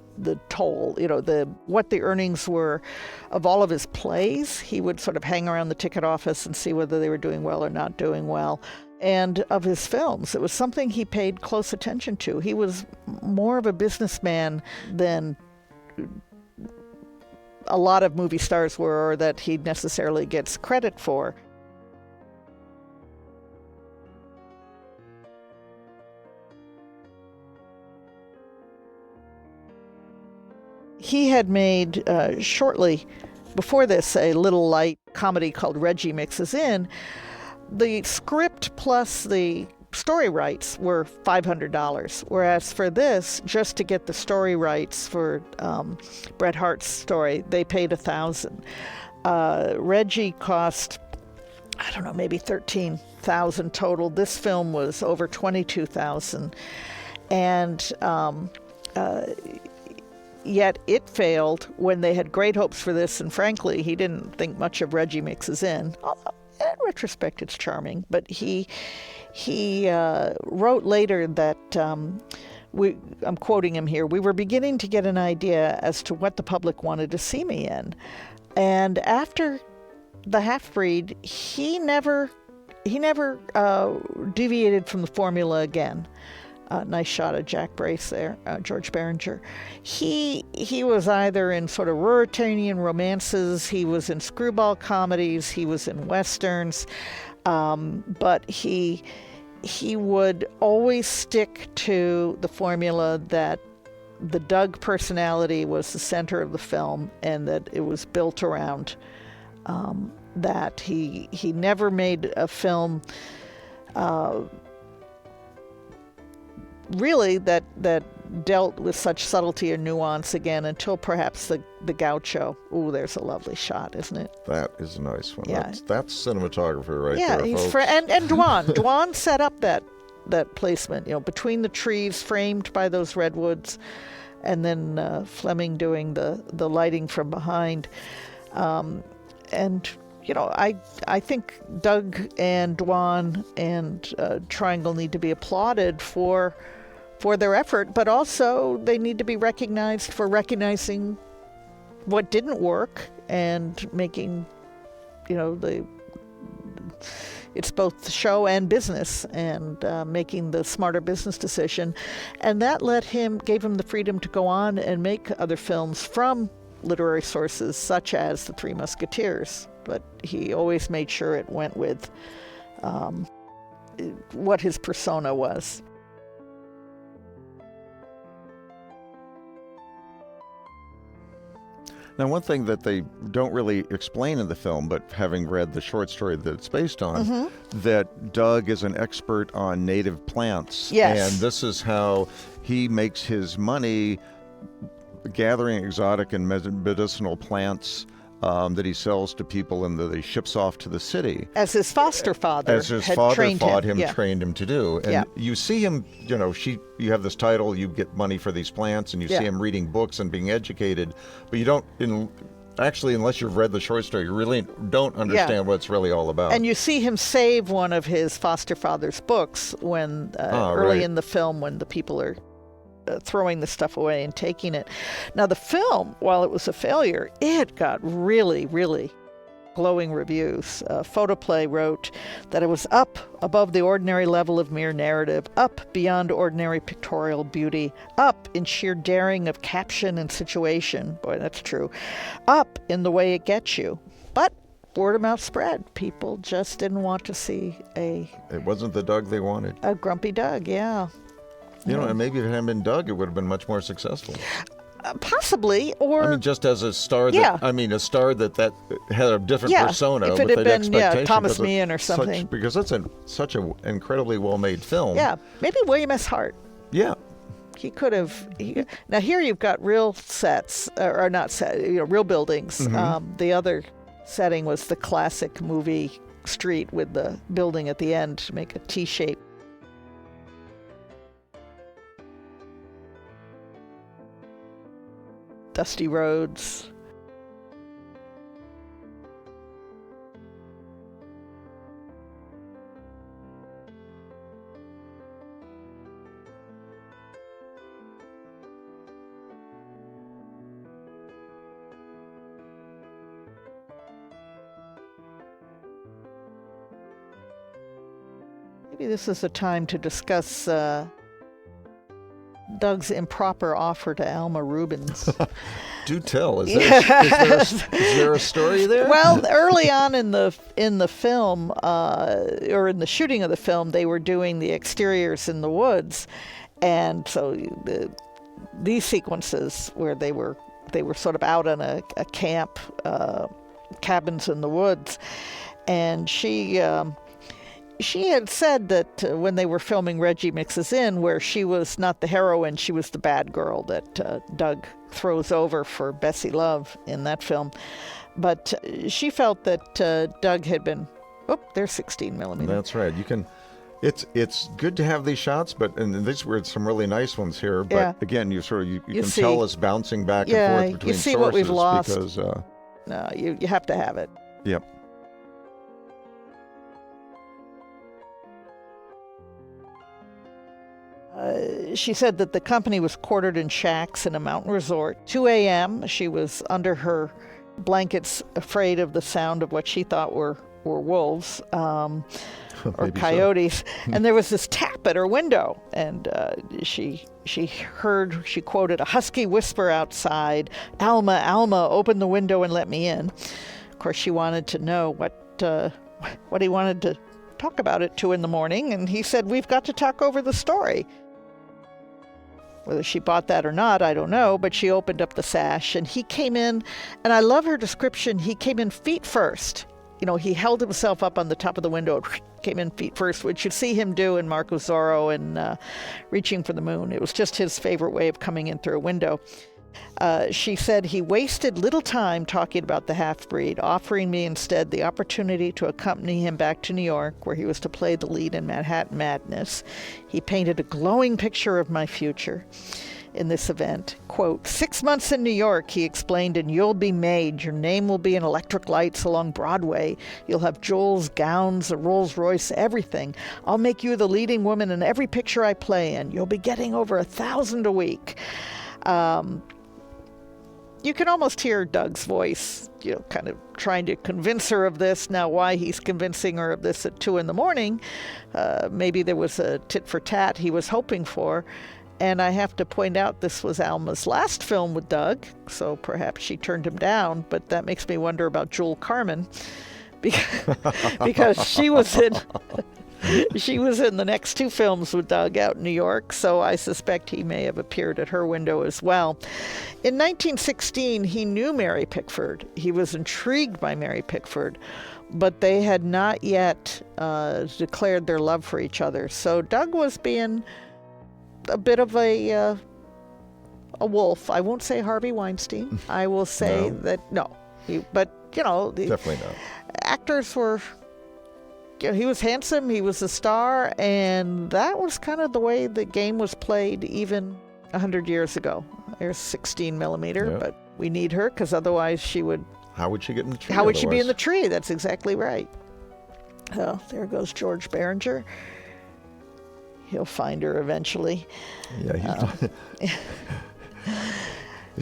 toll, what the earnings were of all of his plays. He would sort of hang around the ticket office and see whether they were doing well or not doing well. And of his films, it was something he paid close attention to. He was more of a businessman than a lot of movie stars were, or that he necessarily gets credit for. He had made shortly before this a little light comedy called Reggie Mixes In. The script plus the story rights were $500, whereas for this, just to get the story rights for Bret Hart's story, they paid $1,000. Reggie cost, I don't know, maybe $13,000 total. This film was over $22,000, and yet it failed when they had great hopes for this, and frankly, he didn't think much of Reggie Mixes In. In retrospect, it's charming, but he wrote later that, I'm quoting him here, "We were beginning to get an idea as to what the public wanted to see me in. And after The Half-Breed, he never deviated from the formula again." Nice shot of Jack Brace there, George Behringer. He was either in sort of Ruritanian romances, he was in screwball comedies, he was in westerns, but he would always stick to the formula that the Doug personality was the center of the film, and that it was built around that. He never made a film really that dealt with such subtlety or nuance again until perhaps the Gaucho. Ooh, there's a lovely shot, isn't it? That is a nice one. Yeah. That's cinematographer right there, he's folks. and Dwan set up that placement, between the trees framed by those redwoods, and then Fleming doing the lighting from behind. And I think Doug and Dwan and Triangle need to be applauded for their effort, but also they need to be recognized for recognizing what didn't work and making, it's both show and business, and making the smarter business decision. And that gave him the freedom to go on and make other films from literary sources such as The Three Musketeers. But he always made sure it went with what his persona was. Now, one thing that they don't really explain in the film, but having read the short story that it's based on, that Doug is an expert on native plants. Yes. And this is how he makes his money gathering exotic and medicinal plants that he sells to people and that he ships off to the city. As his foster father As his had father trained taught him, Yeah. trained him to do. And Yeah. you see him, you have this title, you get money for these plants, and you Yeah. see him reading books and being educated, but you don't, actually, unless you've read the short story, you really don't understand what it's really all about. And you see him save one of his foster father's books when early right. in the film when the people are throwing the stuff away and taking it. Now the film, while it was a failure, it got really, really glowing reviews. Photoplay wrote that it was up above the ordinary level of mere narrative, up beyond ordinary pictorial beauty, up in sheer daring of caption and situation. Boy, that's true. Up in the way it gets you. But word of mouth spread. People just didn't want to see It wasn't the Doug they wanted. a grumpy Doug, yeah. And maybe if it hadn't been Doug, it would have been much more successful. Possibly, or I mean, just as a star Yeah. a star that had a different persona if it with had that been expectation. Thomas because Meehan or it's something. because it's such an incredibly well-made film. Yeah, maybe William S. Hart. Yeah. He could have. Now here you've got real sets, or not set, real buildings. The other setting was the classic movie street with the building at the end to make a T shape. Dusty roads. Maybe this is a time to discuss Doug's improper offer to Alma Rubens. Do tell. Is there a story there? Well, early on in the film, or in the shooting of the film, they were doing the exteriors in the woods, and so these sequences where they were sort of out on a camp, cabins in the woods, and she had said that when they were filming Reggie Mixes In, where she was not the heroine, she was the bad girl that Doug throws over for Bessie Love in that film. But she felt that Doug had been, there's 16 millimeter. That's right. You can. It's good to have these shots, and these were some really nice ones here. But again, you can see, tell us bouncing back and forth between you see sources what we've lost. Because no, you have to have it. Yep. She said that the company was quartered in shacks in a mountain resort. 2 a.m., she was under her blankets, afraid of the sound of what she thought were wolves or coyotes. And there was this tap at her window, and she quoted a husky whisper outside, "Alma, Alma, open the window and let me in." Of course, she wanted to know what he wanted to talk about at 2 a.m, and he said, "We've got to talk over the story." Whether she bought that or not, I don't know, but she opened up the sash, and he came in, and I love her description. He came in feet first. He held himself up on the top of the window, came in feet first, which you see him do in Marco Zorro and Reaching for the Moon. It was just his favorite way of coming in through a window. She said he wasted little time talking about the half-breed, offering me instead the opportunity to accompany him back to New York, where he was to play the lead in Manhattan Madness. He painted a glowing picture of my future in this event. Quote, 6 months in New York, he explained, and you'll be made. Your name will be in electric lights along Broadway. You'll have jewels, gowns, a Rolls Royce, everything. I'll make you the leading woman in every picture I play in. You'll be getting over $1,000 a week. You can almost hear Doug's voice, kind of trying to convince her of this. Now, why he's convincing her of this at 2 a.m, maybe there was a tit for tat he was hoping for. And I have to point out this was Alma's last film with Doug, so perhaps she turned him down, but that makes me wonder about Jewel Carmen, because she was in She was in the next two films with Doug out in New York, so I suspect he may have appeared at her window as well. In 1916, he knew Mary Pickford. He was intrigued by Mary Pickford, but they had not yet declared their love for each other. So Doug was being a bit of a wolf. I won't say Harvey Weinstein. I will say but Definitely not. Actors were, he was handsome, he was a star, and that was kind of the way the game was played even 100 years ago. There's 16 millimeter, but we need her because otherwise she would. How would she get in the tree? How would she be in the tree? That's exactly right. Oh, there goes George Behringer. He'll find her eventually. Yeah,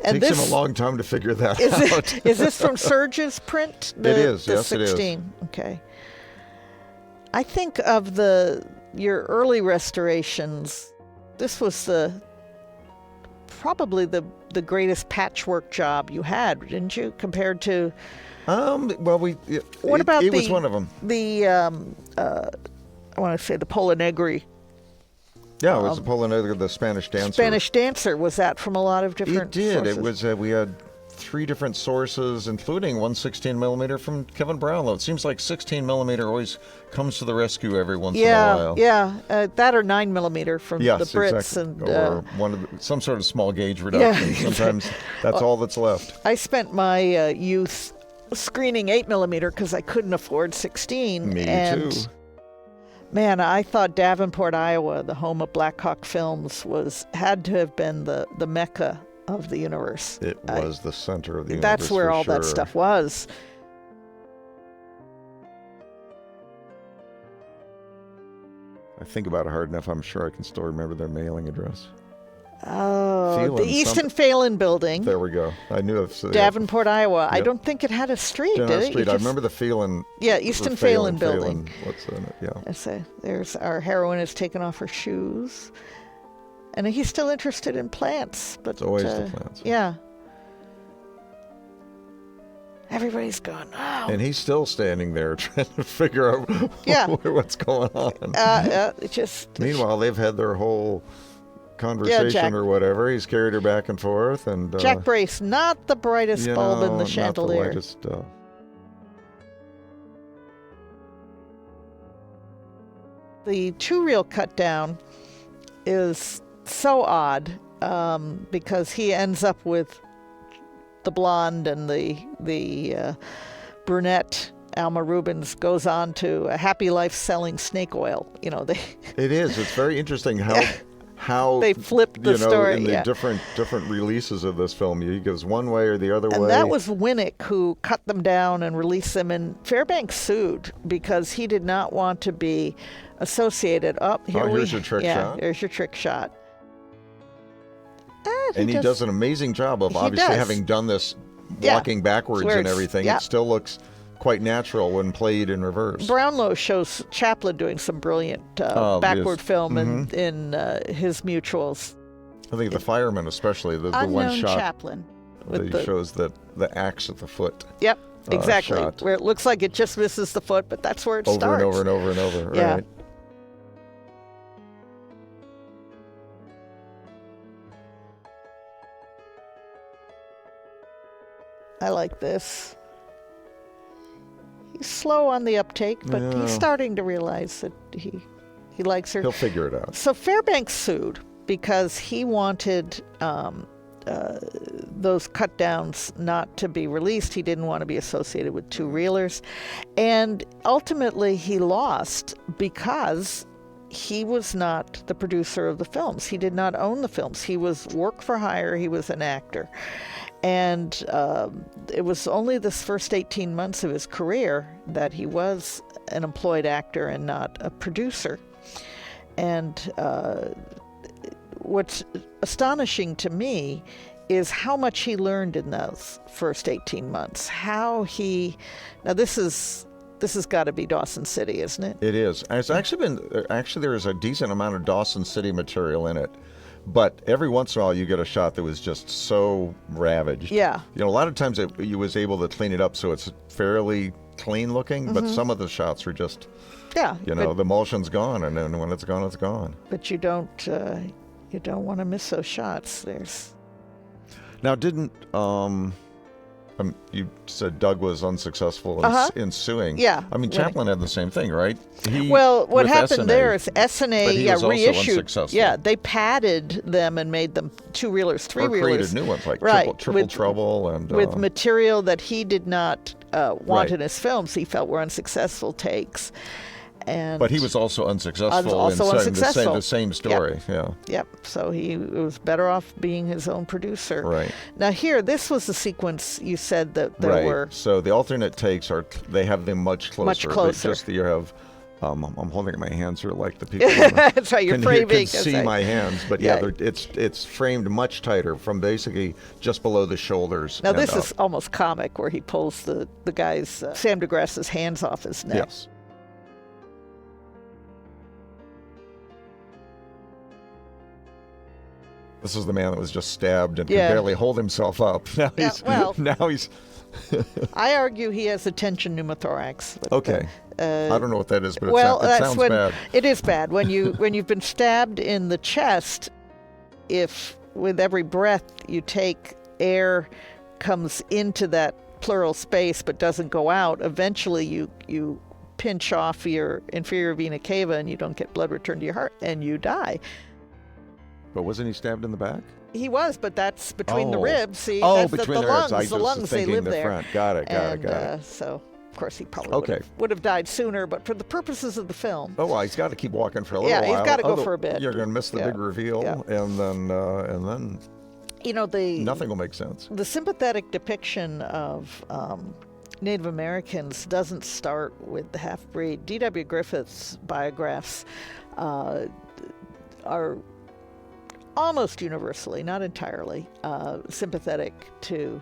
it takes him a long time to figure that out. Is this from Surge's print? It is, yes, 16? it is. Okay. I think of your early restorations, this was probably the greatest patchwork job you had, didn't you? Compared to. Well, What about it was one of them. I want to say the Pola Negri. Yeah, it was the Polonaise, the Spanish Dancer. Spanish Dancer, was that from a lot of different It did. sources? It was, we had 3 different sources, including 116 millimeter from Kevin Brownlow. It seems like 16 millimeter always comes to the rescue every once in a while. Yeah, that or 9 millimeter from the Brits. Exactly. And, or some sort of small gauge reduction. Yeah. Sometimes that's all that's left. I spent my youth screening 8 millimeter because I couldn't afford 16. Me and too. Man, I thought Davenport, Iowa, the home of Black Hawk Films, had to have been the mecca of the universe. It was the center of the universe. That's where all that stuff was. I think about it hard enough, I'm sure I can still remember their mailing address. Oh, Phelan, the Easton Phelan building. There we go. I knew it. Davenport, Iowa. I Yep. don't think it had a street, did it? Street. I remember the Phelan. Yeah, Easton Phelan building. What's in it? Yeah. There's our heroine has taken off her shoes. And he's still interested in plants. But, It's always the plants. Yeah. Everybody's gone, oh. And he's still standing there trying to figure out what's going on. Meanwhile, they've had their whole conversation or whatever. He's carried her back and forth. And Jack Brace, not the brightest bulb in the chandelier. Not the lightest, The 2-reel cut down is so odd because he ends up with the blonde and the brunette. Alma Rubens goes on to a happy life selling snake oil. It is. It's very interesting how they flipped the story in the different releases of this film. He goes one way or the other way. And that was Winnick who cut them down and released them. And Fairbanks sued because he did not want to be associated. Here's your trick shot. There's your trick shot. And he does an amazing job of obviously having done this walking backwards and everything. It still looks quite natural when played in reverse. Brownlow shows Chaplin doing some brilliant backward film in his mutuals. I think the fireman especially, the one shot Chaplin that shows the axe at the foot. Yep, exactly. Where it looks like it just misses the foot, but that's where it starts. Over and over and over and over, yeah. Right. I like this. He's slow on the uptake, but he's starting to realize that he likes her. He'll figure it out. So Fairbanks sued because he wanted those cut downs not to be released. He didn't want to be associated with 2-reelers. And ultimately he lost because he was not the producer of the films. He did not own the films. He was work for hire. He was an actor. And it was only this first 18 months of his career that he was an employed actor and not a producer. And what's astonishing to me is how much he learned in those first 18 months. Now this has got to be Dawson City, isn't it? It is. It's actually there is a decent amount of Dawson City material in it. But every once in a while, you get a shot that was just so ravaged. Yeah. You know, a lot of times you was able to clean it up so it's fairly clean looking, but some of the shots were just, you know, the emulsion's gone, and then when it's gone, it's gone. But you don't want to miss those shots. Now, didn't you said Doug was unsuccessful in suing? Yeah. I mean, Chaplin had the same thing, right? What happened there is SNA reissued. Unsuccessful. Yeah, they padded them and made them 2-reelers, 3-reelers. Or created new ones like Triple Trouble and with material that he did not want in his films. He felt were unsuccessful takes. But he was also unsuccessful in the same story. Yep. So he was better off being his own producer. Right. Now here, this was the sequence you said that there were. So the alternate takes they have them much closer. Much closer. You have. I'm holding it in my hands here like the people. That's right. You're framing. Can see my hands, but it's framed much tighter from basically just below the shoulders. Now this is almost comic, where he pulls the guy's Sam DeGrasse's hands off his neck. Yes. This is the man that was just stabbed and could barely hold himself up. Now he's. I argue he has a tension pneumothorax. Okay. I don't know what that is, but it sounds bad. It is bad. When you've been stabbed in the chest, if with every breath you take, air comes into that pleural space but doesn't go out, eventually you pinch off your inferior vena cava and you don't get blood returned to your heart and you die. But wasn't he stabbed in the back? He was, but that's between the ribs. See, that's between the lungs. The lungs, they live there. Front. Got it. So, of course, he probably would have died sooner, but for the purposes of the film. Oh, well, he's got to keep walking for a little while. Yeah, he's got to go for a bit. You're going to miss the big reveal, and then you know, nothing will make sense. The sympathetic depiction of Native Americans doesn't start with the half-breed. D.W. Griffith's biographs are almost universally, not entirely, sympathetic to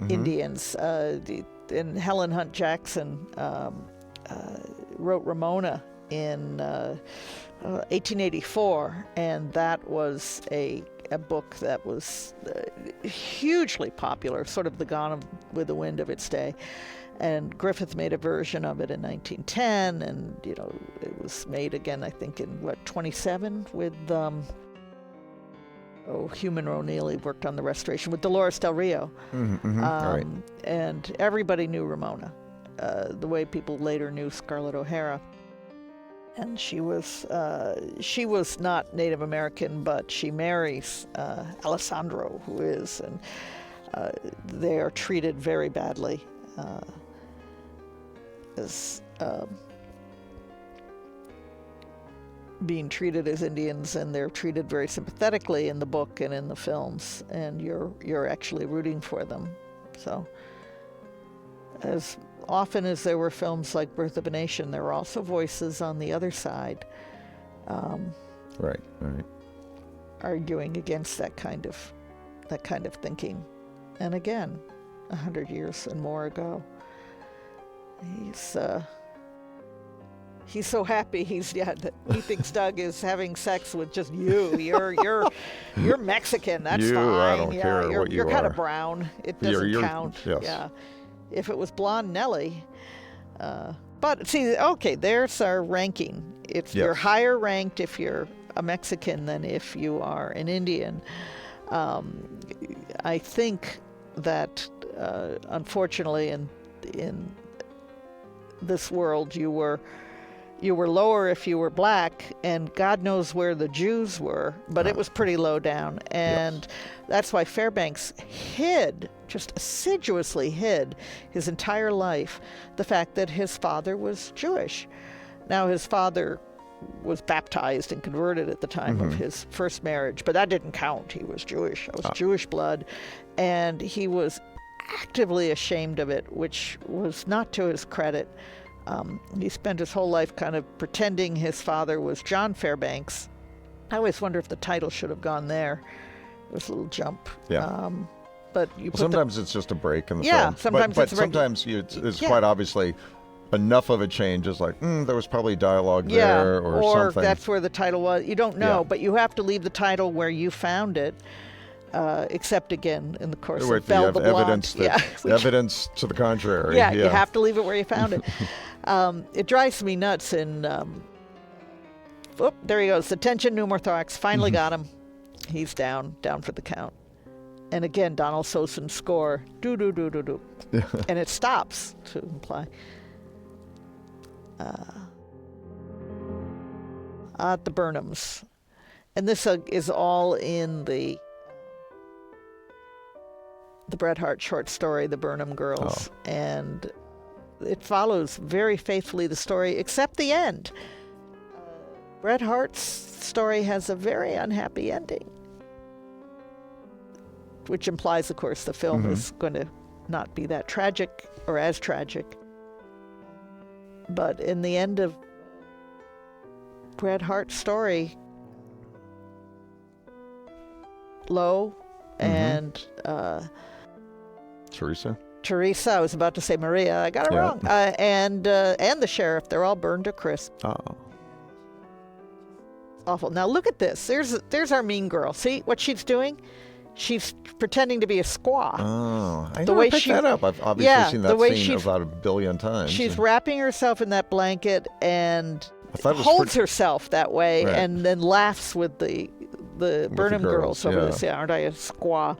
Indians. And Helen Hunt Jackson wrote Ramona in 1884, and that was a book that was hugely popular, sort of the Gone with the Wind of its day. And Griffith made a version of it in 1910, and you know it was made again, I think, in 27 with. Hugh Monroe Neely worked on the restoration with Dolores Del Rio. Right. And everybody knew Ramona, the way people later knew Scarlett O'Hara. And she was not Native American, but she marries Alessandro, who is, and they are treated very badly as being treated as Indians, and they're treated very sympathetically in the book and in the films, and you're actually rooting for them. So as often as there were films like Birth of a Nation, there were also voices on the other side right arguing against that kind of thinking. And again, 100 years and more ago, he's so happy that he thinks Doug is having sex with just you. You're Mexican. That's fine. I don't care what you you're kind are. of brown. It doesn't count. Yes. Yeah. If it was blonde Nellie. But see, okay, there's our ranking. You're higher ranked if you're a Mexican than if you are an Indian. I think that unfortunately in this world you were lower if you were black, and God knows where the Jews were, but it was pretty low down. And that's why Fairbanks just assiduously hid his entire life, the fact that his father was Jewish. Now, his father was baptized and converted at the time of his first marriage, but that didn't count. He was Jewish. It was Jewish blood, and he was actively ashamed of it, which was not to his credit. He spent his whole life kind of pretending his father was John Fairbanks. I always wonder if the title should have gone there. It was a little jump. Yeah. But sometimes it's just a break in the film. Sometimes but sometimes it's quite obviously enough of a change is like, there was probably dialogue there or something. Or that's where the title was. You don't know, but you have to leave the title where you found it. Except again in the course of Belle the Blonde. Evidence to the contrary. Yeah, you have to leave it where you found it. It drives me nuts. And there he goes. Attention, pneumothorax. Finally got him. He's down for the count. And again, Donald Soson's score, do do do do do, and it stops to imply. At the Burnhams, and this is all in the Bret Hart short story, The Burnham Girls, and it follows very faithfully the story, except the end. Bret Hart's story has a very unhappy ending, which implies, of course, the film is going to not be that tragic or as tragic. But in the end of Bret Hart's story, Lo and Teresa, I was about to say Maria, I got it wrong, and the sheriff, they're all burned to crisp. Awful. Now look at this. There's our mean girl. See what she's doing? She's pretending to be a squaw. Oh, I never picked that up. I've obviously seen that scene about 1 billion times. She's wrapping herself in that blanket and holds herself that way, and then laughs with the Burnham girls over this. Yeah, aren't I a squaw?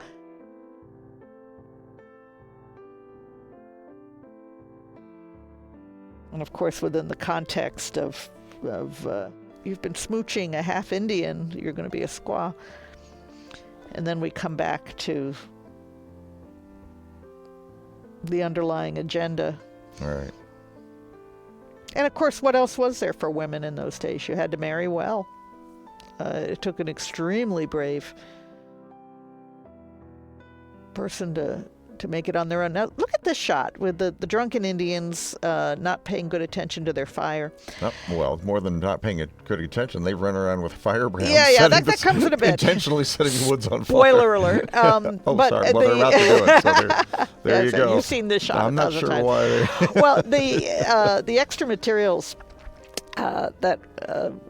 And of course, within the context of you've been smooching a half Indian, you're going to be a squaw. And then we come back to the underlying agenda. All right. And of course, what else was there for women in those days? You had to marry well. It took an extremely brave person to make it on their own. Now, look at this shot with the drunken Indians not paying good attention to their fire. Well, more than not paying good attention, they run around with firebrands. Yeah, that comes in a bit. Intentionally setting woods on fire. Spoiler alert. Sorry. Well, they're about to do it, so there you go. You've seen this shot I'm not sure why. Well, the extra materials that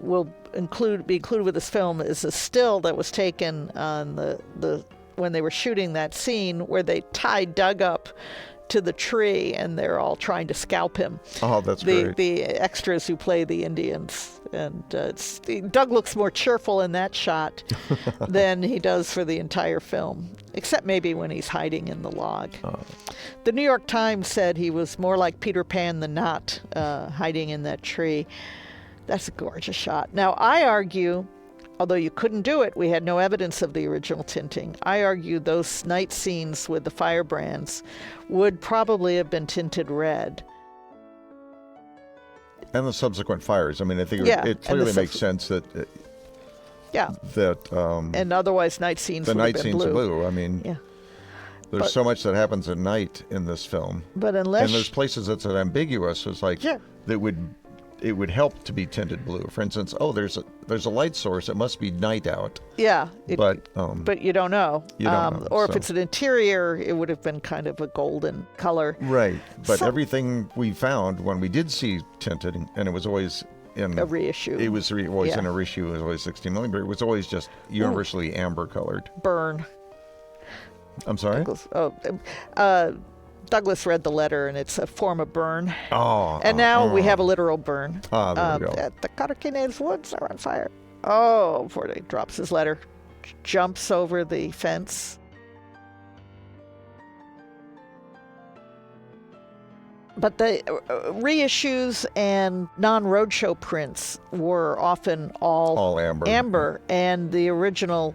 will be included with this film is a still that was taken on the when they were shooting that scene where they tied Doug up to the tree and they're all trying to scalp him. Oh, that's great. The extras who play the Indians. And Doug looks more cheerful in that shot than he does for the entire film, except maybe when he's hiding in the log. Oh. The New York Times said he was more like Peter Pan than not, hiding in that tree. That's a gorgeous shot. Now, I argue, although you couldn't do it, we had no evidence of the original tinting. I argue those night scenes with the firebrands would probably have been tinted red. And the subsequent fires. I mean, I think it clearly makes sense that. And otherwise, night scenes. The would night have been scenes blue. blue. I mean, there's so much that happens at night in this film. But unless and there's places that's ambiguous. It's like that it would help to be tinted blue. For instance, there's a light source. It must be night out. Yeah, but you don't know. You don't know. Or if it's an interior, it would have been kind of a golden color. Right. But everything we found when we did see tinted, and it was always in a reissue. It was always in a reissue. It was always 16 millimeter. It was always just universally amber colored. Burn. I'm sorry. Douglas read the letter, and it's a form of burn. And now we have a literal burn. There we go. The Carquinez woods are on fire. Oh, before he drops his letter, jumps over the fence. But the reissues and non-roadshow prints were often all amber, and the original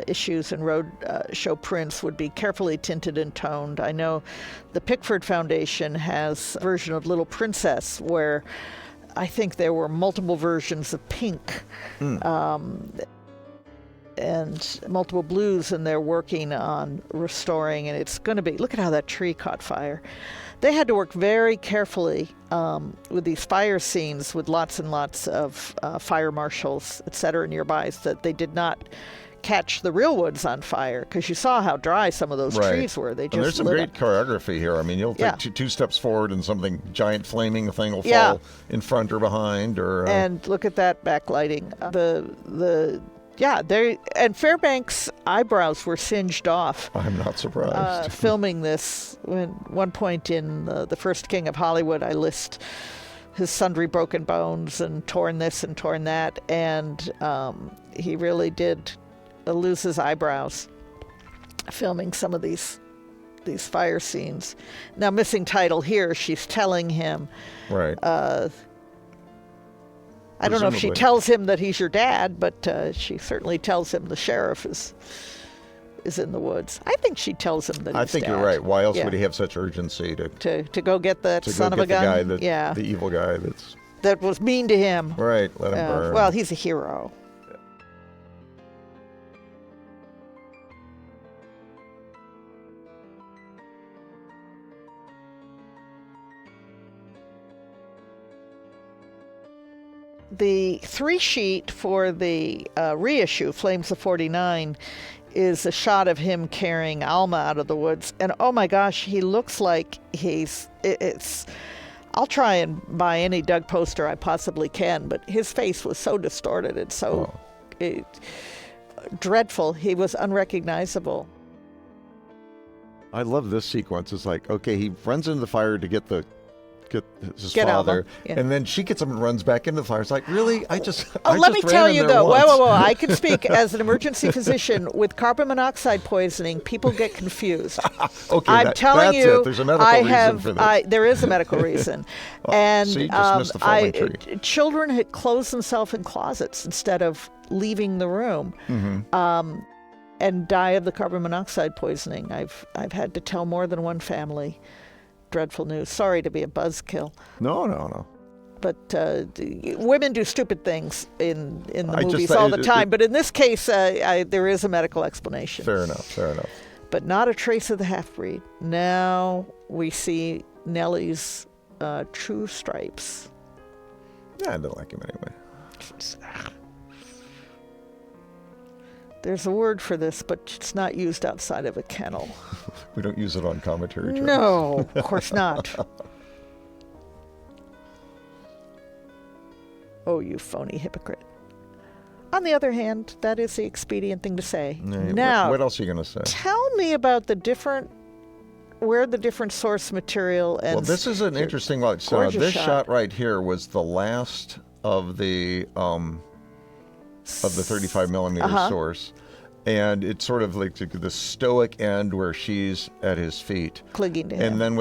issues and roadshow prints would be carefully tinted and toned. I know the Pickford Foundation has a version of Little Princess where I think there were multiple versions of pink. And multiple blues, and they're working on restoring, and it's going to be, look at how that tree caught fire. They had to work very carefully with these fire scenes with lots and lots of fire marshals, et cetera, nearby, so that they did not catch the real woods on fire, because you saw how dry some of those trees were. They just and there's some great choreography here. I mean, you'll take two steps forward and something giant flaming thing will fall in front or behind. And look at that backlighting. And Fairbanks' eyebrows were singed off. I'm not surprised. Filming this, when one point in The First King of Hollywood, I list his sundry broken bones and torn this and torn that, and he really did lose his eyebrows filming some of these fire scenes. Now, missing title here, she's telling him. Right. I don't know if she tells him that he's your dad, but she certainly tells him the sheriff is in the woods. I think she tells him that he's I think dad. You're right. Why else would he have such urgency to go get that son of a gun? The evil guy that was mean to him. Right, let him burn. Well, he's a hero. The 3-sheet for the reissue, Flames of 49, is a shot of him carrying Alma out of the woods. And oh my gosh, he looks like I'll try and buy any Doug poster I possibly can, but his face was so distorted and so dreadful. He was unrecognizable. I love this sequence. It's like, okay, he runs into the fire to get his father, and then she gets him and runs back into the fire. It's like, really? Let me tell you though, whoa, I can speak as an emergency physician. With carbon monoxide poisoning, people get confused. Okay, I'm telling you, it. There's a medical reason for this. There is a medical reason. And so you just missed the falling tree. Children had closed themselves in closets instead of leaving the room. And die of the carbon monoxide poisoning. I've had to tell more than one family. Dreadful news. Sorry to be a buzzkill. No. But women do stupid things in the movies all the time. But in this case, there is a medical explanation. Fair enough. But not a trace of the half-breed. Now we see Nellie's true stripes. Yeah, I don't like him anyway. There's a word for this, but it's not used outside of a kennel. We don't use it on commentary tracks. No, of course not. Oh, you phony hypocrite. On the other hand, that is the expedient thing to say. Yeah, now, what else are you going to say? Tell me about where the different source material and... Well, this is an interesting one. So this shot right here was the last of the 35 millimeter source, and it's sort of like the stoic end where she's at his feet, clinging to him. And then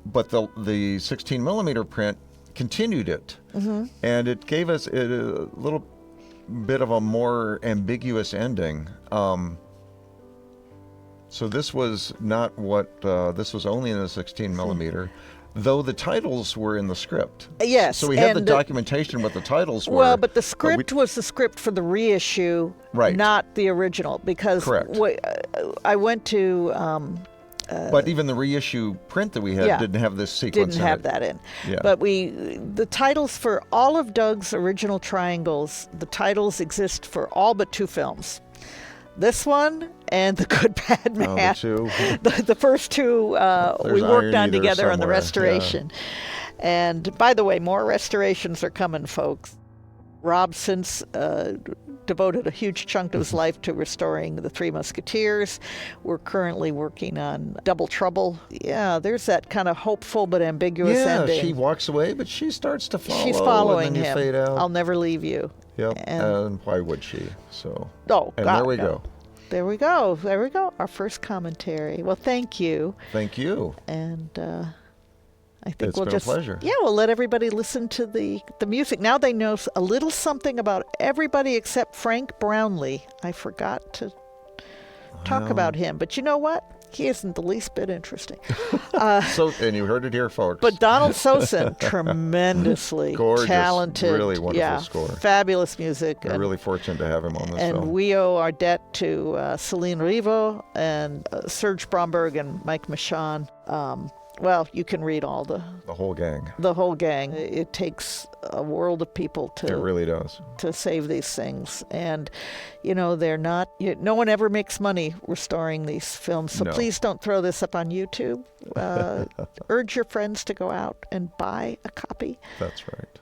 but the 16 millimeter print continued it, and it gave us a little bit of a more ambiguous ending. So this was not what this was only in the 16 millimeter. Though the titles were in the script. Yes. So we had the documentation what the titles were. Well, but the script was the script for the reissue, not the original. Because I went to... but even the reissue print that we had didn't have this sequence Didn't have that in. Yeah. But the titles for all of Doug's original triangles, the titles exist for all but 2 films. This one and The Good Bad Man. The first 2 we worked on together on the restoration. Yeah. And by the way, more restorations are coming, folks. Rob since devoted a huge chunk of his life to restoring The Three Musketeers. We're currently working on Double Trouble. Yeah, there's that kind of hopeful but ambiguous ending. Yeah, she walks away, but she starts to follow. She's following and then him. You fade out. I'll never leave you. Yep, and why would she? So. There we go. There we go. There we go. Our first commentary. Well, thank you. Thank you. And I think it's been a pleasure. Yeah, we'll let everybody listen to the music. Now they know a little something about everybody except Frank Brownlee. I forgot to talk about him, but you know what? He isn't the least bit interesting. And you heard it here, folks. But Donald Sosin, tremendously gorgeous, talented. Really wonderful score. Fabulous music. We're really fortunate to have him on this film. And we owe our debt to Celine Rivo and Serge Bromberg and Mike Michon. well, you can read all the whole gang. The whole gang. It takes a world of people to. It really does. To save these things, and they're not. No one ever makes money restoring these films, so please don't throw this up on YouTube. Urge your friends to go out and buy a copy. That's right.